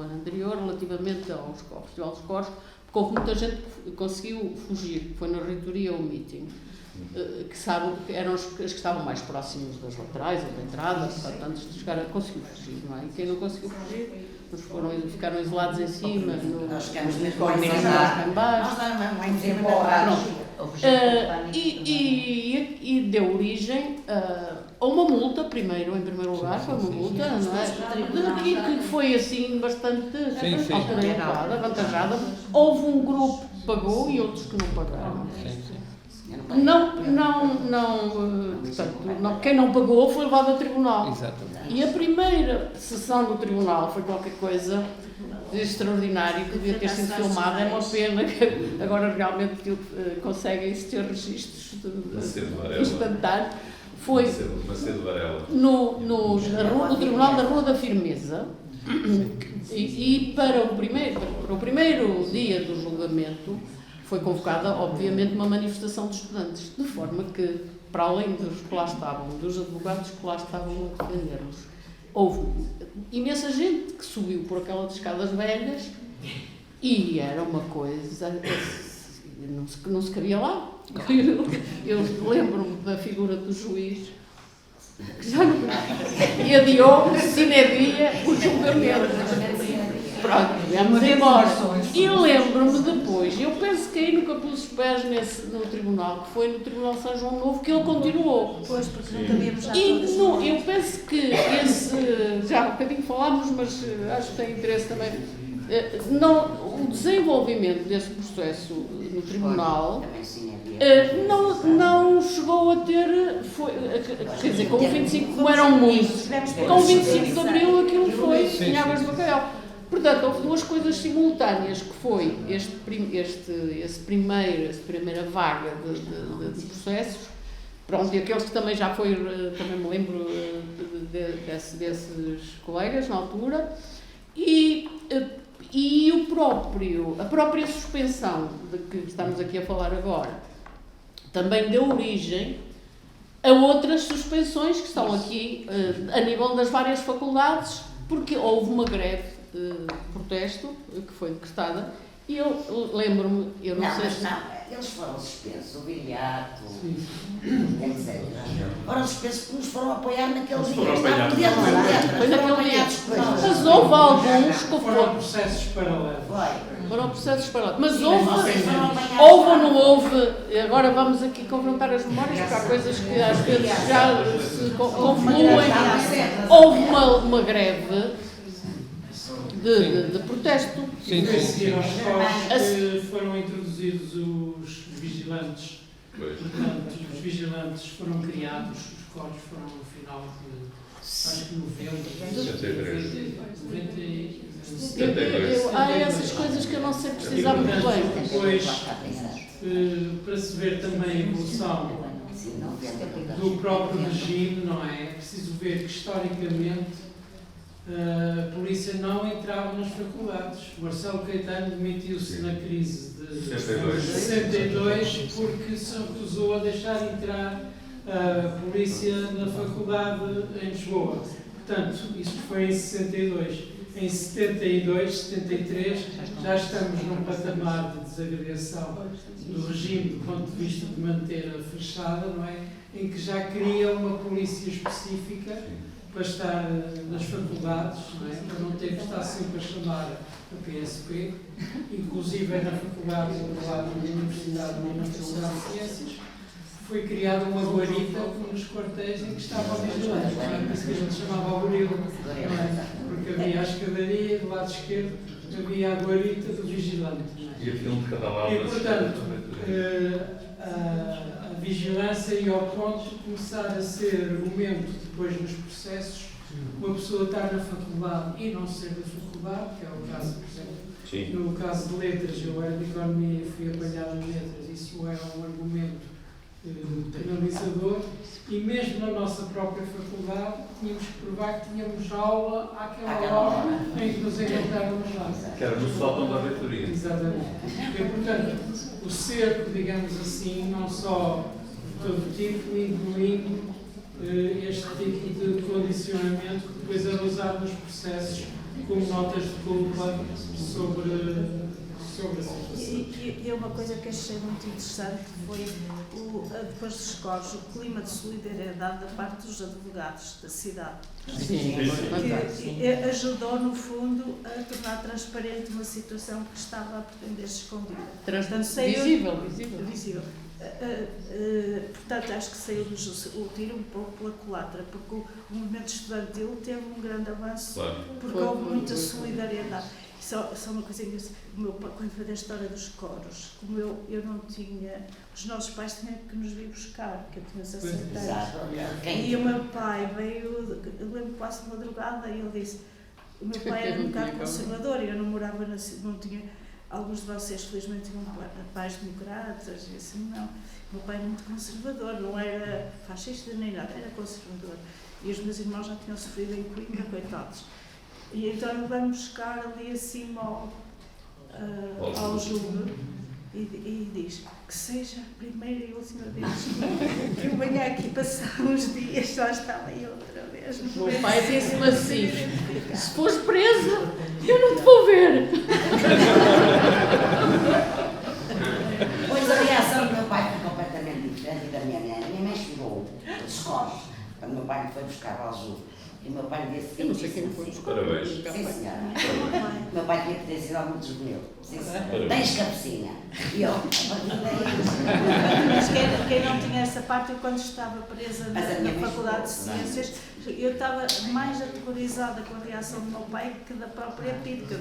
ano anterior, relativamente ao Festival dos Coros, porque houve muita gente que conseguiu fugir, foi na reitoria ou meeting, que eram os que estavam mais próximos das laterais ou da entrada, portanto, antes de chegar conseguiu fugir, não é? E quem não conseguiu fugir, ficaram isolados em cima, nós ficamos mesmo lá em baixo. E deu origem a uma multa, em primeiro lugar, foi uma multa, não é? Que foi assim bastante avantajada. Houve um grupo que pagou e outros que não pagaram. Portanto, quem não pagou foi levado a tribunal. Exatamente. E a primeira sessão do tribunal foi qualquer coisa de extraordinário, que devia ter sido filmada. É uma pena que agora realmente conseguem-se ter registros instantâneos. Foi no Tribunal da Rua da Firmeza. E para o primeiro dia do julgamento foi convocada, obviamente, uma manifestação de estudantes, de forma que, para além dos que lá estavam, dos advogados que lá estavam a defender-nos, houve imensa gente que subiu por aquelas escadas velhas e era uma coisa que não se cabia lá. Eu lembro-me da figura do juiz que já não... e adiou sine die o julgamento. Pronto, vamos embora. E lembro-me depois, eu penso que aí nunca pus os pés no tribunal, que foi no Tribunal de São João Novo, que ele continuou. Pois, porque não cabíamos já E eu penso que já há um bocadinho falámos, mas acho que tem interesse também, o desenvolvimento desse processo no tribunal não chegou a ter, quer dizer, com o 25, como eram muitos, com o 25 de Abril aquilo foi em águas de bacalhau. Portanto, houve duas coisas simultâneas, que foi essa primeira vaga de processos, pronto, e aqueles que também já foi, também me lembro desses colegas na altura, e a própria suspensão de que estamos aqui a falar agora, também deu origem a outras suspensões que estão aqui a nível das várias faculdades, porque houve uma greve de protesto que foi decretada e eu lembro-me, eu não sei se... eles foram suspensos, o Viriato, etc. Foram suspensos porque nos foram apoiar naquele dia. Foi naquele dia. Mas houve alguns que foram processos paralelos. Foram processos paralelos. Mas houve ou não houve, agora vamos aqui confrontar as memórias, porque há coisas que às vezes já se confluem. Houve uma greve de protesto. Sim. Que foram introduzidos os vigilantes. Portanto, os vigilantes foram criados, os coros foram no final de, acho que 90. Há essas coisas que eu não sei precisar muito bem. Depois, para se ver também a evolução do próprio regime, não é? É preciso ver que historicamente a polícia não entrava nas faculdades. Marcelo Caetano demitiu-se na crise de 62 porque se recusou a deixar entrar a polícia na faculdade em Lisboa. Portanto, isso foi em 62. Em 72, 73, já estamos num patamar de desagregação do regime do ponto de vista de manter a fachada, não é? Em que já cria uma polícia específica para estar nas faculdades, não é? Para não ter que estar sempre a chamar a PSP, inclusive na faculdade lá da Universidade de Ciências, foi criada uma guarita nos quartéis em que estava a vigilante, não é? Por isso que a gente chamava o gorila, não é? Porque havia a escadaria, do lado esquerdo havia a guarita do vigilante. E a filme de cada lado. E, portanto, a vigilância e ao ponto de começar a ser argumento depois nos processos, uma pessoa estar na faculdade e não ser da faculdade, que é o caso, por exemplo, no caso de letras, eu era de economia e fui apanhado em letras, isso era um argumento penalizador, e mesmo na nossa própria faculdade tínhamos que provar que tínhamos aula àquela hora em que nos encontrávamos lá. Que era no sótão da reitoria. Exatamente. E, portanto, o cerco, digamos assim, não só de todo tipo, incluindo este tipo de condicionamento que depois era usado nos processos como notas de culpa sobre a situação. E uma coisa que achei muito interessante foi, depois dos scores, o clima de solidariedade da parte dos advogados da cidade. Sim, que ajudou, no fundo, a tornar transparente uma situação que estava a pretender-se escondida. Visível. Portanto, acho que saiu-nos o tiro um pouco pela culatra, porque o movimento estudantil teve um grande avanço, porque houve muita solidariedade. Só uma coisa engraçada, quando foi da história dos coros, como eu não tinha, os nossos pais tinham que nos vir buscar, porque eu tinha 17 anos. E o meu pai veio, eu lembro quase de madrugada, e ele disse, o meu pai era um bocado conservador, e eu não morava, não tinha, alguns de vocês felizmente tinham pais democratas, e assim não. O meu pai era muito conservador, não era fascista nem nada, era conservador. E os meus irmãos já tinham sofrido em Coimbra, coitados. E então ele vai buscar ali acima ao júri e diz que seja a primeira e última vez que eu venha aqui passar uns dias, já estava aí outra vez. O meu pai disse-me assim, se fores presa, eu não te vou ver. Pois a reação do meu pai foi completamente diferente da minha mãe. A minha mãe chorou, escorre, quando o meu pai me foi buscar ao júri. E o meu pai disse, eu não sei quem foi buscar. Parabéns. Sim, senhora. O meu pai tinha que ter sido algum muito juvenil. Sim, senhora. Tens cabecinha. E eu, mas quem não tinha essa parte, eu quando estava presa na Faculdade de Ciências, eu estava mais aterrorizada com a reação do meu pai que da própria PIDCA.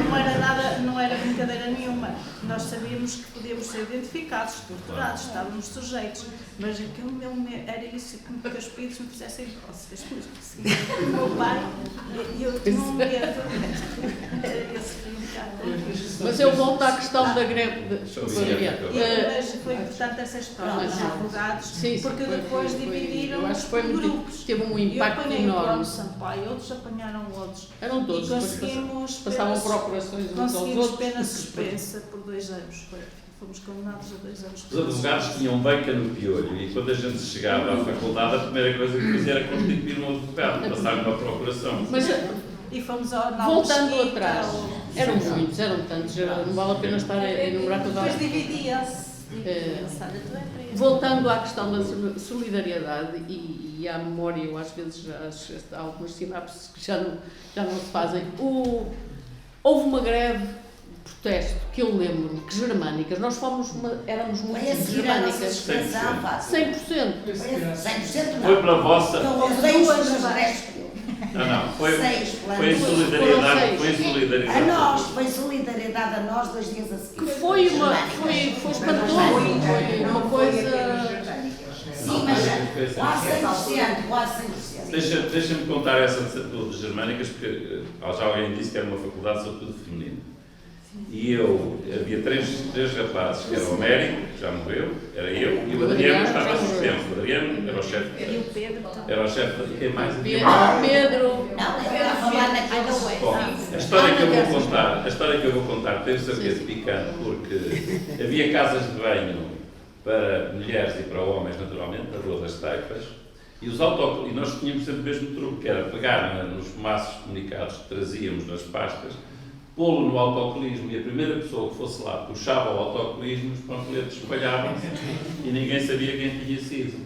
Não era nada, não era brincadeira nenhuma. Nós sabíamos que podíamos ser identificados, torturados, estávamos sujeitos, mas aquele meu medo era isso, que os espíritos me fizessem vocês. O meu pai, eu tinha um medo, era esse brincar. Mas eu volto à questão da greve. Mas foi importante essa história dos advogados, porque depois dividiram em grupos. Teve um impacto enorme. Eu apanhei o Sampaio, outros apanharam outros. Eram todos. E conseguimos passavam procurações uns aos outros. Conseguimos pena suspensa por 2 anos. Fomos condenados a 2 anos. Os advogados tinham beca no piolho e quando a gente chegava à faculdade, a primeira coisa que fazia era constituir um advogado, passar uma procuração. Mas, e fomos ao voltando atrás, eram muitos, eram tantos, não vale a pena estar a enumerar toda a... Depois dividia-se. Voltando à questão da solidariedade e à memória, eu às vezes há algumas sinapses que já não se fazem. Houve uma greve de protesto que eu lembro-me que germânicas, nós éramos muito germânicas. 100%. 100% não. Foi pela vossa. Não, foi em solidariedade. Foi em solidariedade. A nós, foi solidariedade a nós 2 dias a seguir. Foi espantoso, foi uma coisa... Sim, mas quase 100%, quase 100%. Deixa-me contar essa de germânicas, porque já alguém disse que era uma faculdade sobretudo feminina. E havia três rapazes, que era o Américo, que já morreu, era eu, e o Adriano estava a suspenso. O Adriano era o chefe. E o Pedro também. Era o chefe de quem mais? Pedro. A história que eu vou contar tem o seu quê de picante, porque havia casas de banho para mulheres e para homens, naturalmente, na Rua das Taifas, e nós tínhamos sempre o mesmo truque, que era pegar nos maços comunicados que trazíamos nas pastas, pô-lo no autocolismo, e a primeira pessoa que fosse lá puxava o autocolismo, os panfletos espalhavam-se e ninguém sabia quem tinha sido.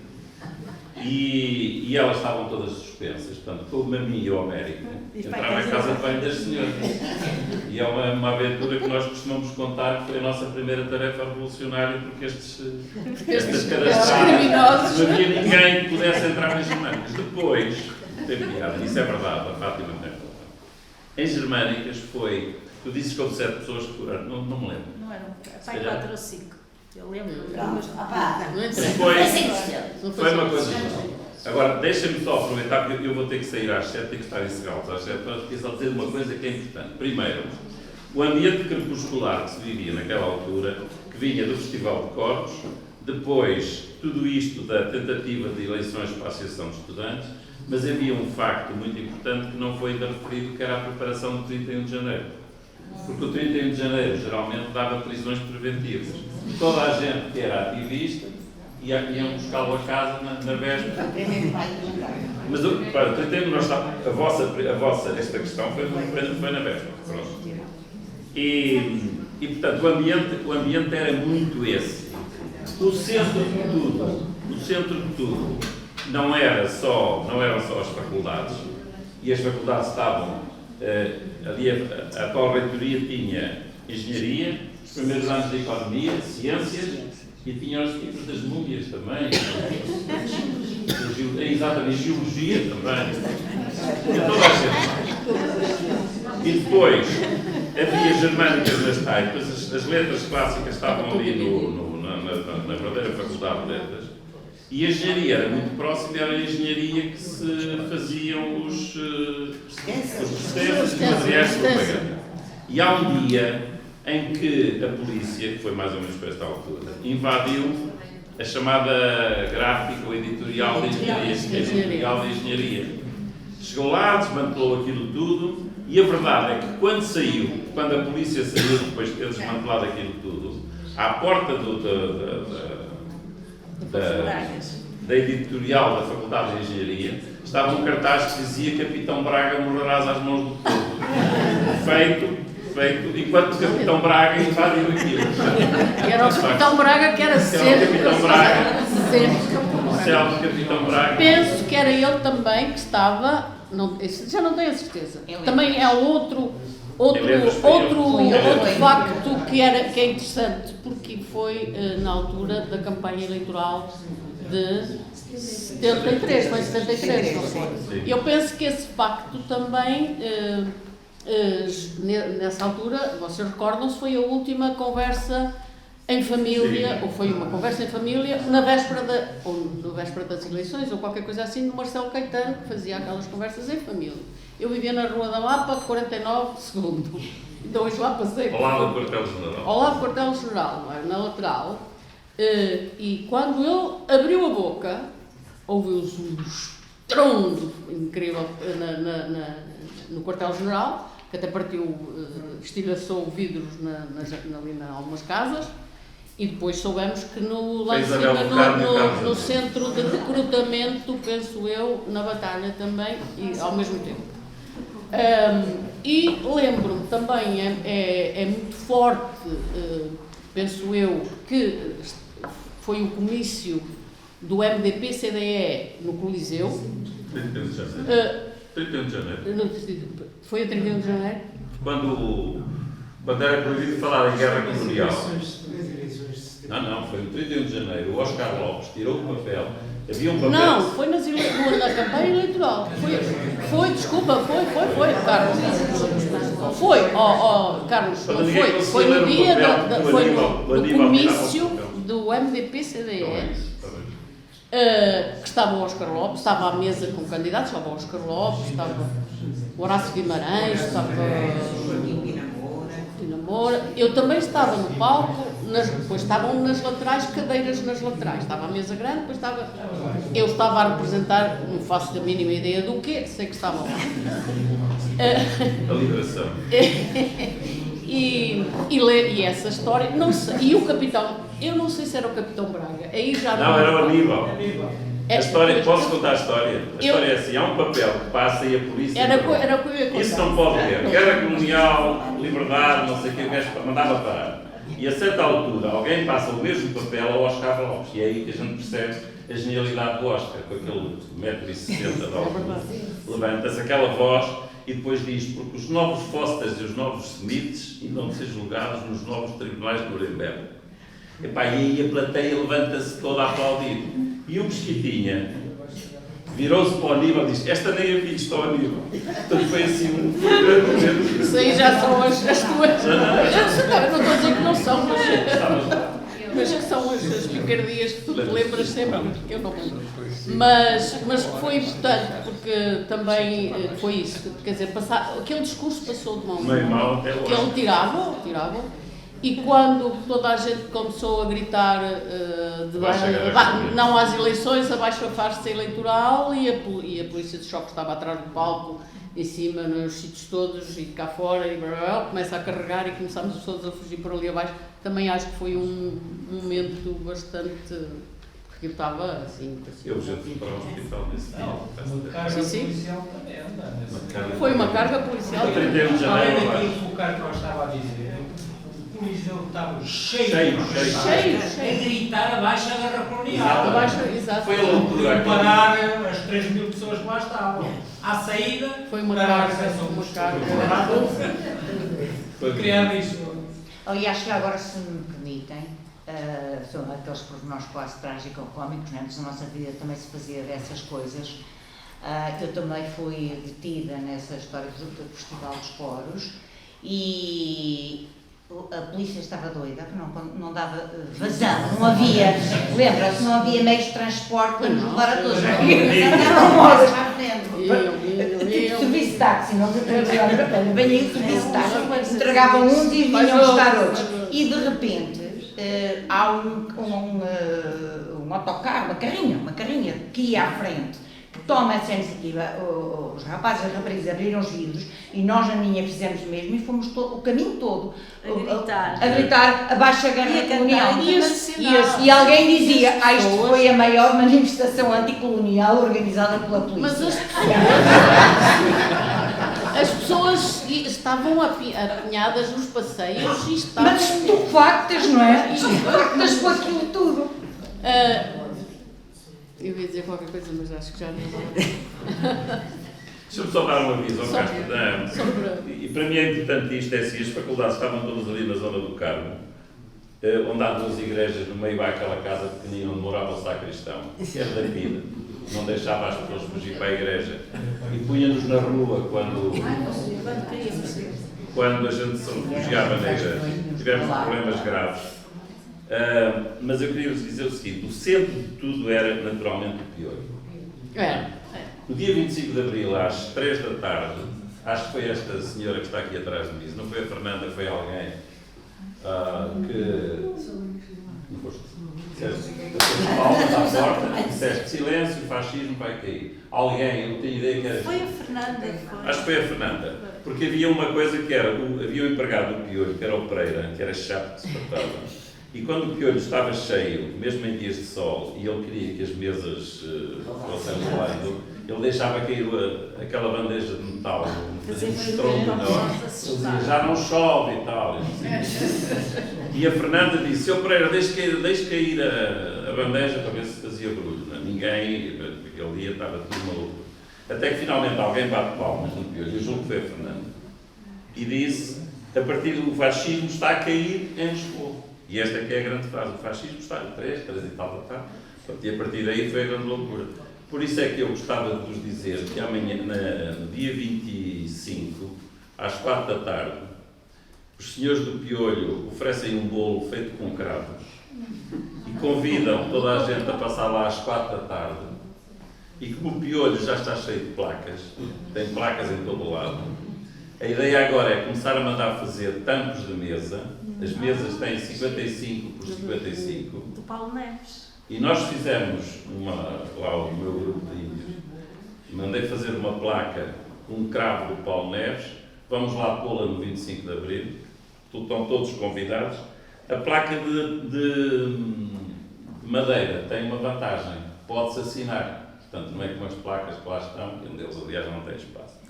E elas estavam todas suspensas, portanto, como a mim e ao Américo, entrava na casa de banho das senhoras. E é uma aventura que nós costumamos contar, que foi a nossa primeira tarefa revolucionária, porque estes cadastrados, não havia ninguém que pudesse entrar nas germânicas. Depois, tem piada, isso é verdade, a Fátima tem razão. em Germânicas foi, tu dizes que houve 7 pessoas que foram, não me lembro. Não eram, pai 4 ou 5. Eu lembro. Foi uma coisa geral. Agora, deixa-me só aproveitar, porque eu vou ter que sair às 7 e que estar em Segals às 7, mas queria só dizer uma coisa que é importante. Primeiro, o ambiente crepuscular que se vivia naquela altura, que vinha do Festival de Corpos, depois tudo isto da tentativa de eleições para a Associação de Estudantes, mas havia um facto muito importante que não foi ainda referido, que era a preparação do 31 de janeiro. Porque o 31 de janeiro geralmente dava prisões preventivas. Toda a gente que era ativista iam buscá-lo a casa na véspera. Mas esta questão foi na véspera. Pronto. E portanto, o ambiente era muito esse. O centro de tudo não eram só as faculdades, e as faculdades estavam, ali a atual reitoria tinha engenharia, os primeiros anos de economia, ciências, e tinha os tipos das múmias também, exatamente, geologia também, e toda a gente. E depois havia germânicas nas taipas, as letras clássicas estavam ali na verdadeira Faculdade de Letras, e a engenharia era muito próxima, era a engenharia que se faziam os processos e materiais de propaganda. E há um dia em que a polícia, que foi mais ou menos para esta altura, invadiu a chamada gráfica ou editorial de engenharia. Chegou lá, desmantelou aquilo tudo, e a verdade é que quando a polícia saiu depois de ter desmantelado aquilo tudo, à porta da editorial da Faculdade de Engenharia, estava um cartaz que dizia Capitão Braga morrerás às mãos do povo. Feito, enquanto o Capitão Braga invadiu aquilo. Era o Capitão Braga que era sempre o Capitão Braga. Penso que era ele também que estava, já não tenho a certeza. Também é outro facto que é interessante, porque foi na altura da campanha eleitoral de 73, foi 73, não foi? Eu penso que esse facto também, nessa altura, vocês recordam-se, foi a última conversa em família, ou foi uma conversa em família, na véspera das eleições, ou qualquer coisa assim, do Marcelo Caetano, que fazia aquelas conversas em família. Eu vivia na Rua da Lapa, 49 segundos. Então hoje lá passei. Ao lado do quartel-general. Ao lado do quartel-general, não é? Na lateral. E quando ele abriu a boca, houve um estrondo incrível no quartel-general, que até partiu, estilhaçou vidros ali em algumas casas, e depois soubemos que no centro de recrutamento, penso eu, na batalha também, e ao mesmo tempo. E lembro-me também, é muito forte, penso eu, que foi o comício do MDP-CDE no Coliseu. 31 de janeiro. Foi a 31 de janeiro? Quando era proibido falar em guerra colonial. Não, foi no 31 de janeiro. O Oscar Lopes tirou o papel. Havia um papel. Não, foi na campanha eleitoral. Foi, Carlos. Carlos, foi no dia do comício do MDP-CDE, que estava o Oscar Lopes, estava à mesa com candidatos, estava o Oscar Lopes, estava o Horácio Guimarães, estava Dinamora. Eu também estava no palco, depois estavam nas laterais, cadeiras nas laterais, estava a mesa grande, eu estava a representar, não faço a mínima ideia do quê, sei que estava lá. A liberação. E essa história, não sei, e o capitão, eu não sei se era o Capitão Braga, aí já não era o Aníbal. A história, posso contar a história? A história é assim, há um papel que passa e a polícia... Isso não pode ver. Guerra colonial, liberdade, não sei o que, o gajo mandava parar. E a certa altura, alguém passa o mesmo papel ao Oscar Lopes, e é aí que a gente percebe a genialidade do Oscar, com aquele 1,60 m de altura. Levanta-se aquela voz e depois diz, porque os novos Fosters e os novos Smiths ainda vão ser julgados nos novos tribunais de Nuremberg. E aí a plateia levanta-se toda a aplaudir. E o Mesquitinha virou-se para o Aníbal e disse: esta nem a visto ao Aníbal. Portanto, foi assim um grande momento. Isso aí já são as tuas. Eu não estou a dizer que não são, mas que são as picardias que tu te lembras sempre, porque eu não me lembro. Mas foi importante, porque também foi isso. Quer dizer, aquele discurso passou de mão meio mal até que ele tirava. E quando toda a gente começou a gritar não às eleições, abaixo a farsa eleitoral, e a polícia de choque estava atrás do palco, em cima, nos sítios todos, e cá fora, e começa a carregar, e começámos todos a fugir por ali abaixo. Também acho que foi um momento bastante... porque eu estava assim... Eu já fui para o hospital nesse dia. Uma carga policial também anda. Foi uma carga policial. Além daquilo que o Carlos estava a dizer, o Coliseu estava cheio a gritar abaixo da guerra colonial. Exato. Foi a loucura. Para parar as 3.000 pessoas que lá estavam. À saída, foi uma carga. Foi criado isso. Aliás, agora, se me permitem, são aqueles pormenores quase trágico-cómicos, né? Antes da nossa vida também se fazia dessas coisas. Eu também fui detida nessa história do Festival dos Coros e a polícia estava doida, que não dava vazão, não havia, lembra-se, não havia meios de transporte para nos levar a todos. Andavam horas à frente. Tipo serviço de táxi, não sei se venha aí serviço de táxi. Entregavam uns e vinham buscar outros. E de repente há um autocarro, uma carrinha que ia à frente, que toma essa iniciativa. Os rapazes e as raparigas abriram os vidros e nós na minha fizemos o mesmo e fomos o caminho todo a gritar abaixo a guerra colonial. E alguém dizia: isto foi a maior manifestação anticolonial organizada pela polícia. Mas as pessoas estavam apinhadas nos passeios e estavam... Mas estupefactas, não é? Estupefactas com aquilo tudo. Eu ia dizer qualquer coisa, mas acho que já não. Deixa-me só dar um aviso ao Castro. E para mim é importante isto, é assim, as faculdades estavam todas ali na zona do Carmo, onde há duas igrejas, no meio há aquela casa pequenina onde morava o sacristão, que era da vida, não deixava as pessoas fugir para a igreja, e punha-nos na rua quando a gente se refugiava na igreja. Tivemos problemas graves. Mas eu queria vos dizer o seguinte: o centro de tudo era naturalmente o Piolho. No dia 25 de Abril, às 3 da tarde, acho que foi esta senhora que está aqui atrás de mim, não foi a Fernanda, foi alguém que... Não foste? Disseste palmas à porta, disseste silêncio, o fascismo vai cair. Alguém, eu tenho ideia que era... Foi a Fernanda. Acho que foi a Fernanda, porque havia uma coisa que era, havia um empregado do Piolho, que era o Pereira, que era chato que se partava. E quando o Piolho estava cheio, mesmo em dias de sol, e ele queria que as mesas fossem rolando, ele deixava cair aquela bandeja de metal, fazia um estrondo enorme, ele dizia: já não chove e tal. E a Fernanda disse: seu Pereira, deixe cair a bandeja para ver se fazia barulho. Ninguém, aquele dia estava tudo maluco. Até que finalmente alguém bate palmas no Piolho, eu julgo que foi a Fernanda, e disse: a partir do fascismo está a cair em Lisboa. E esta que é a grande frase: o fascismo está a 3 e tal. E a partir daí foi a grande loucura. Por isso é que eu gostava de vos dizer que amanhã, no dia 25, às 4 da tarde, os senhores do Piolho oferecem um bolo feito com cravos e convidam toda a gente a passar lá às 4 da tarde. E como o Piolho já está cheio de placas, tem placas em todo o lado, a ideia agora é começar a mandar fazer tampos de mesa. As mesas têm 55 por 55. Do Paulo Neves. E nós fizemos lá o meu grupo de índios, mandei fazer uma placa com um cravo do Paulo Neves. Vamos lá pô-la no 25 de Abril. Estão todos convidados. A placa de madeira tem uma vantagem: pode-se assinar. Portanto, não é como as placas que lá estão, que um deles, aliás, não tem espaço.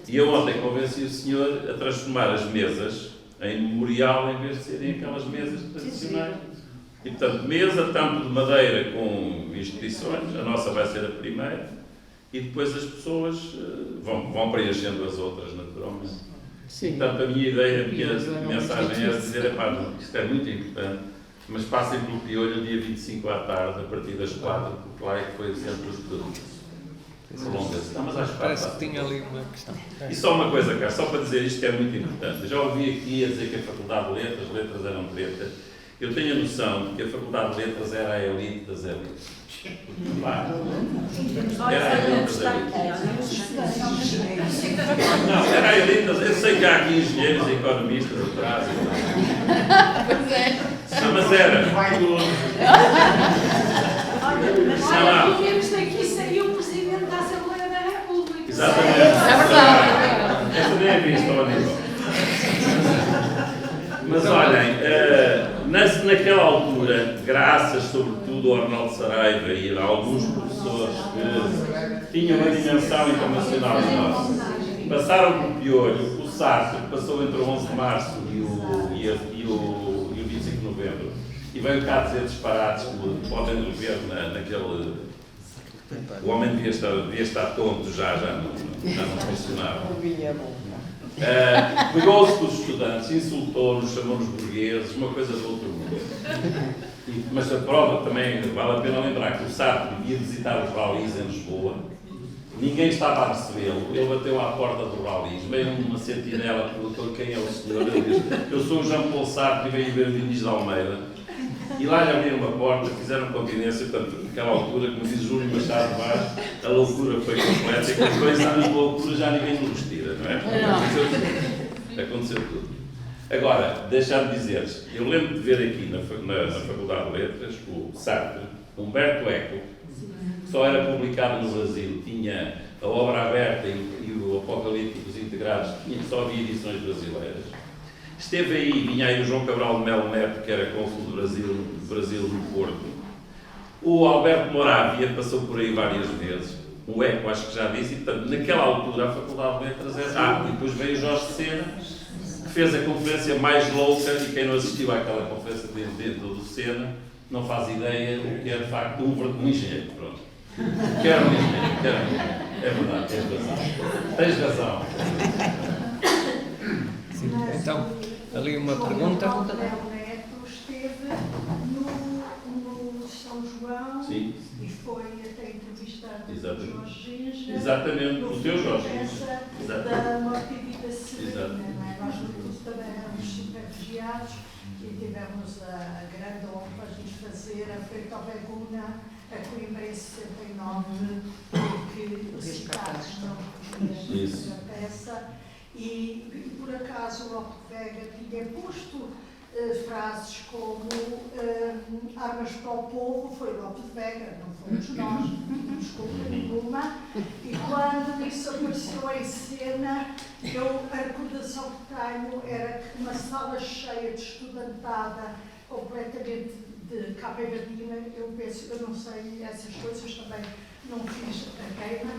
E eu ontem convenci o senhor a transformar as mesas em memorial em vez de serem aquelas mesas tradicionais. E, portanto, mesa, tampo de madeira com instituições, a nossa vai ser a primeira, e depois as pessoas vão preenchendo as outras, naturalmente. Sim. Portanto, a minha ideia, a minha mensagem era dizer: isto é muito importante, mas passem pelo Piolho dia 25 à tarde, a partir das 4, porque lá é que foi o centro de tudo. prolonga-se. Não, mas acho que parece que tinha ali uma questão. E só uma coisa, Carlos, só para dizer isto que é muito importante. Eu já ouvi aqui a dizer que a Faculdade de Letras eram treta. Eu tenho a noção de que a Faculdade de Letras era a elite das elites. Claro. Era a elite das elites. Não, era a elite das elites. Eu sei que há aqui engenheiros e economistas atrás. Pois é. Não, mas era. Olha, pelo menos daqui saiu o Presidente da Assembleia da República. Exatamente. É verdade. Essa nem é vista ao nível. Mas olhem, naquela altura, graças sobretudo ao Arnaldo Saraiva e a alguns professores que tinham uma dimensão internacional nossa, passaram por Piolho, o Sartre passou entre o 11 de março e o 25 de novembro, e veio cá dizer disparates que podem ver naquele... O homem devia estar tonto, já não funcionava. Pegou-se com os estudantes, insultou-nos, chamou-nos burgueses, uma coisa do outro mundo. Mas a prova também vale a pena lembrar que o Sartre ia visitar os ralis em Lisboa, ninguém estava a recebê-lo, ele bateu à porta do ralis, veio uma sentinela, perguntou quem é o senhor, ele disse: eu sou o Jean Paul Sartre e venho ver o Diniz de Almeida. E lá lhe abriram uma porta, fizeram confidência, portanto, naquela altura, como diz Júlio Machado Vaz, a loucura foi completa, e com 2 anos de loucura já ninguém nos tira, não é? Aconteceu tudo. Agora, deixar de dizer-vos, eu lembro de ver aqui na Faculdade de Letras o Sartre, Humberto Eco, que só era publicado no Brasil, tinha a Obra Aberta e o Apocalípticos Integrados, só havia edições brasileiras. Esteve aí, vinha aí o João Cabral de Melo Neto, que era cônsul do Brasil no Porto. O Alberto Moravia passou por aí várias vezes. O Eco, acho que já disse, e portanto, naquela altura a Faculdade de Letras era... e depois veio o Jorge Sena, que fez a conferência mais louca, e quem não assistiu àquela conferência dentro do Sena não faz ideia do que é de facto um engenheiro. Pronto. Que era um engenheiro, É verdade, tens razão. Sim, então, ali uma pergunta. O Léo Neto esteve no São João. Sim. E foi até entrevistado com o Jorge Ginja. Exatamente, o teu Jorge Ginja. Da Morte e Vida Serena. Nós também éramos super regiados e tivemos a grande honra de fazer a Feita ao Veguna, a Coimbra em 69, porque os citados não podiam fazer a peça. E por acaso o Lope de Vega tinha posto frases como armas para o povo, foi o Lope de Vega, não fomos nós, não tínhamos culpa nenhuma. E quando isso apareceu em cena, a recordação que tenho era que uma sala cheia de estudantada, completamente de capa e batina, eu penso, eu não sei, essas coisas também não fiz a queima.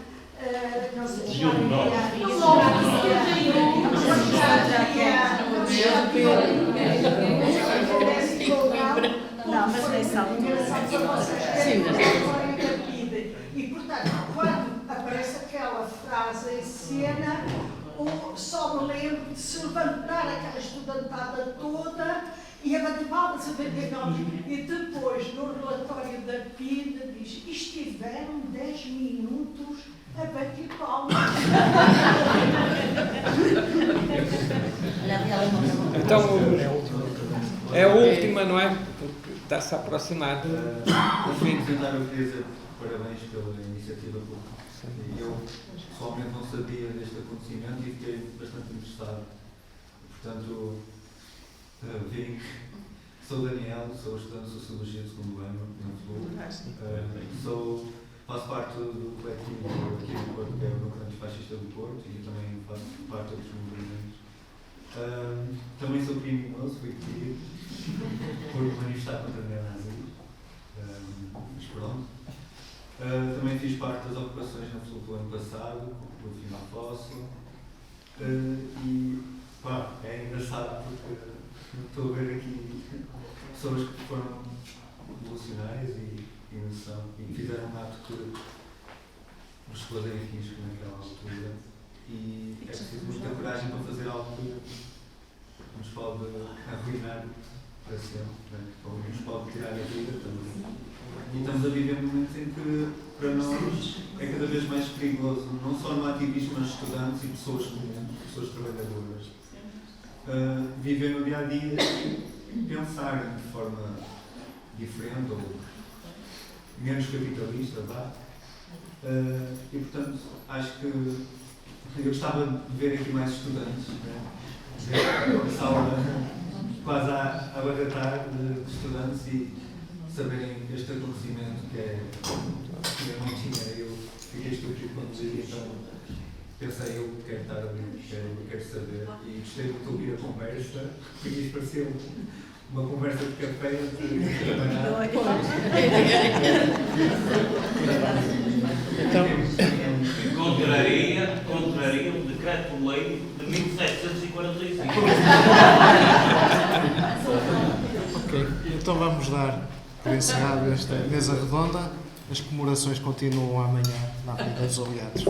Não sei se já não, mas nem sabe. E, portanto, quando aparece aquela frase em cena, só me lembro de se levantar aquela estudantada toda e a bater palmas, a bater palmas. E depois, no relatório da PID, diz: estiveram 10 minutos a bater palmas. Então, é a última, não é? Porque está-se a aproximar do fim. Eu queria dizer parabéns pela iniciativa pública. Eu pessoalmente não sabia deste acontecimento e fiquei bastante interessado. Portanto, vim. Sou Daniel, sou estudante de Sociologia de segundo ano na FLU. Faço parte do coletivo aqui no Porto, que é o Núcleo Antifascista do Porto, e também faço parte de outros movimentos. Também sou criminoso, fui detido por manifestar contra a neonazismo, mas pronto. Também fiz parte das ocupações na FLU do ano passado, com o Final Fóssil, e pá, é engraçado porque estou a ver aqui pessoas que foram revolucionárias e fizeram um ato que nos esclarecer risco naquela altura, e é preciso muita coragem para fazer algo que nos pode arruinar para sempre, né? Ou nos pode tirar a vida também. E estamos a viver momentos em que, para nós, é cada vez mais perigoso, não só no ativismo, mas estudantes e pessoas comuns, pessoas trabalhadoras, viver no dia a dia e pensar de forma diferente ou menos capitalista, vá. E portanto, acho que eu gostava de ver aqui mais estudantes, né? A sala quase a abarrotar de estudantes e saberem este acontecimento que eu não tinha, eu fiquei estúpido quando vi, então pensei, eu quero estar ali, quero saber, e gostei muito de ouvir a conversa, porque isto pareceu uma conversa de café Então, contraria o decreto-lei de 1745. Ok, então vamos dar por encerrado esta mesa redonda. As comemorações continuam amanhã na Avenida dos Aliados.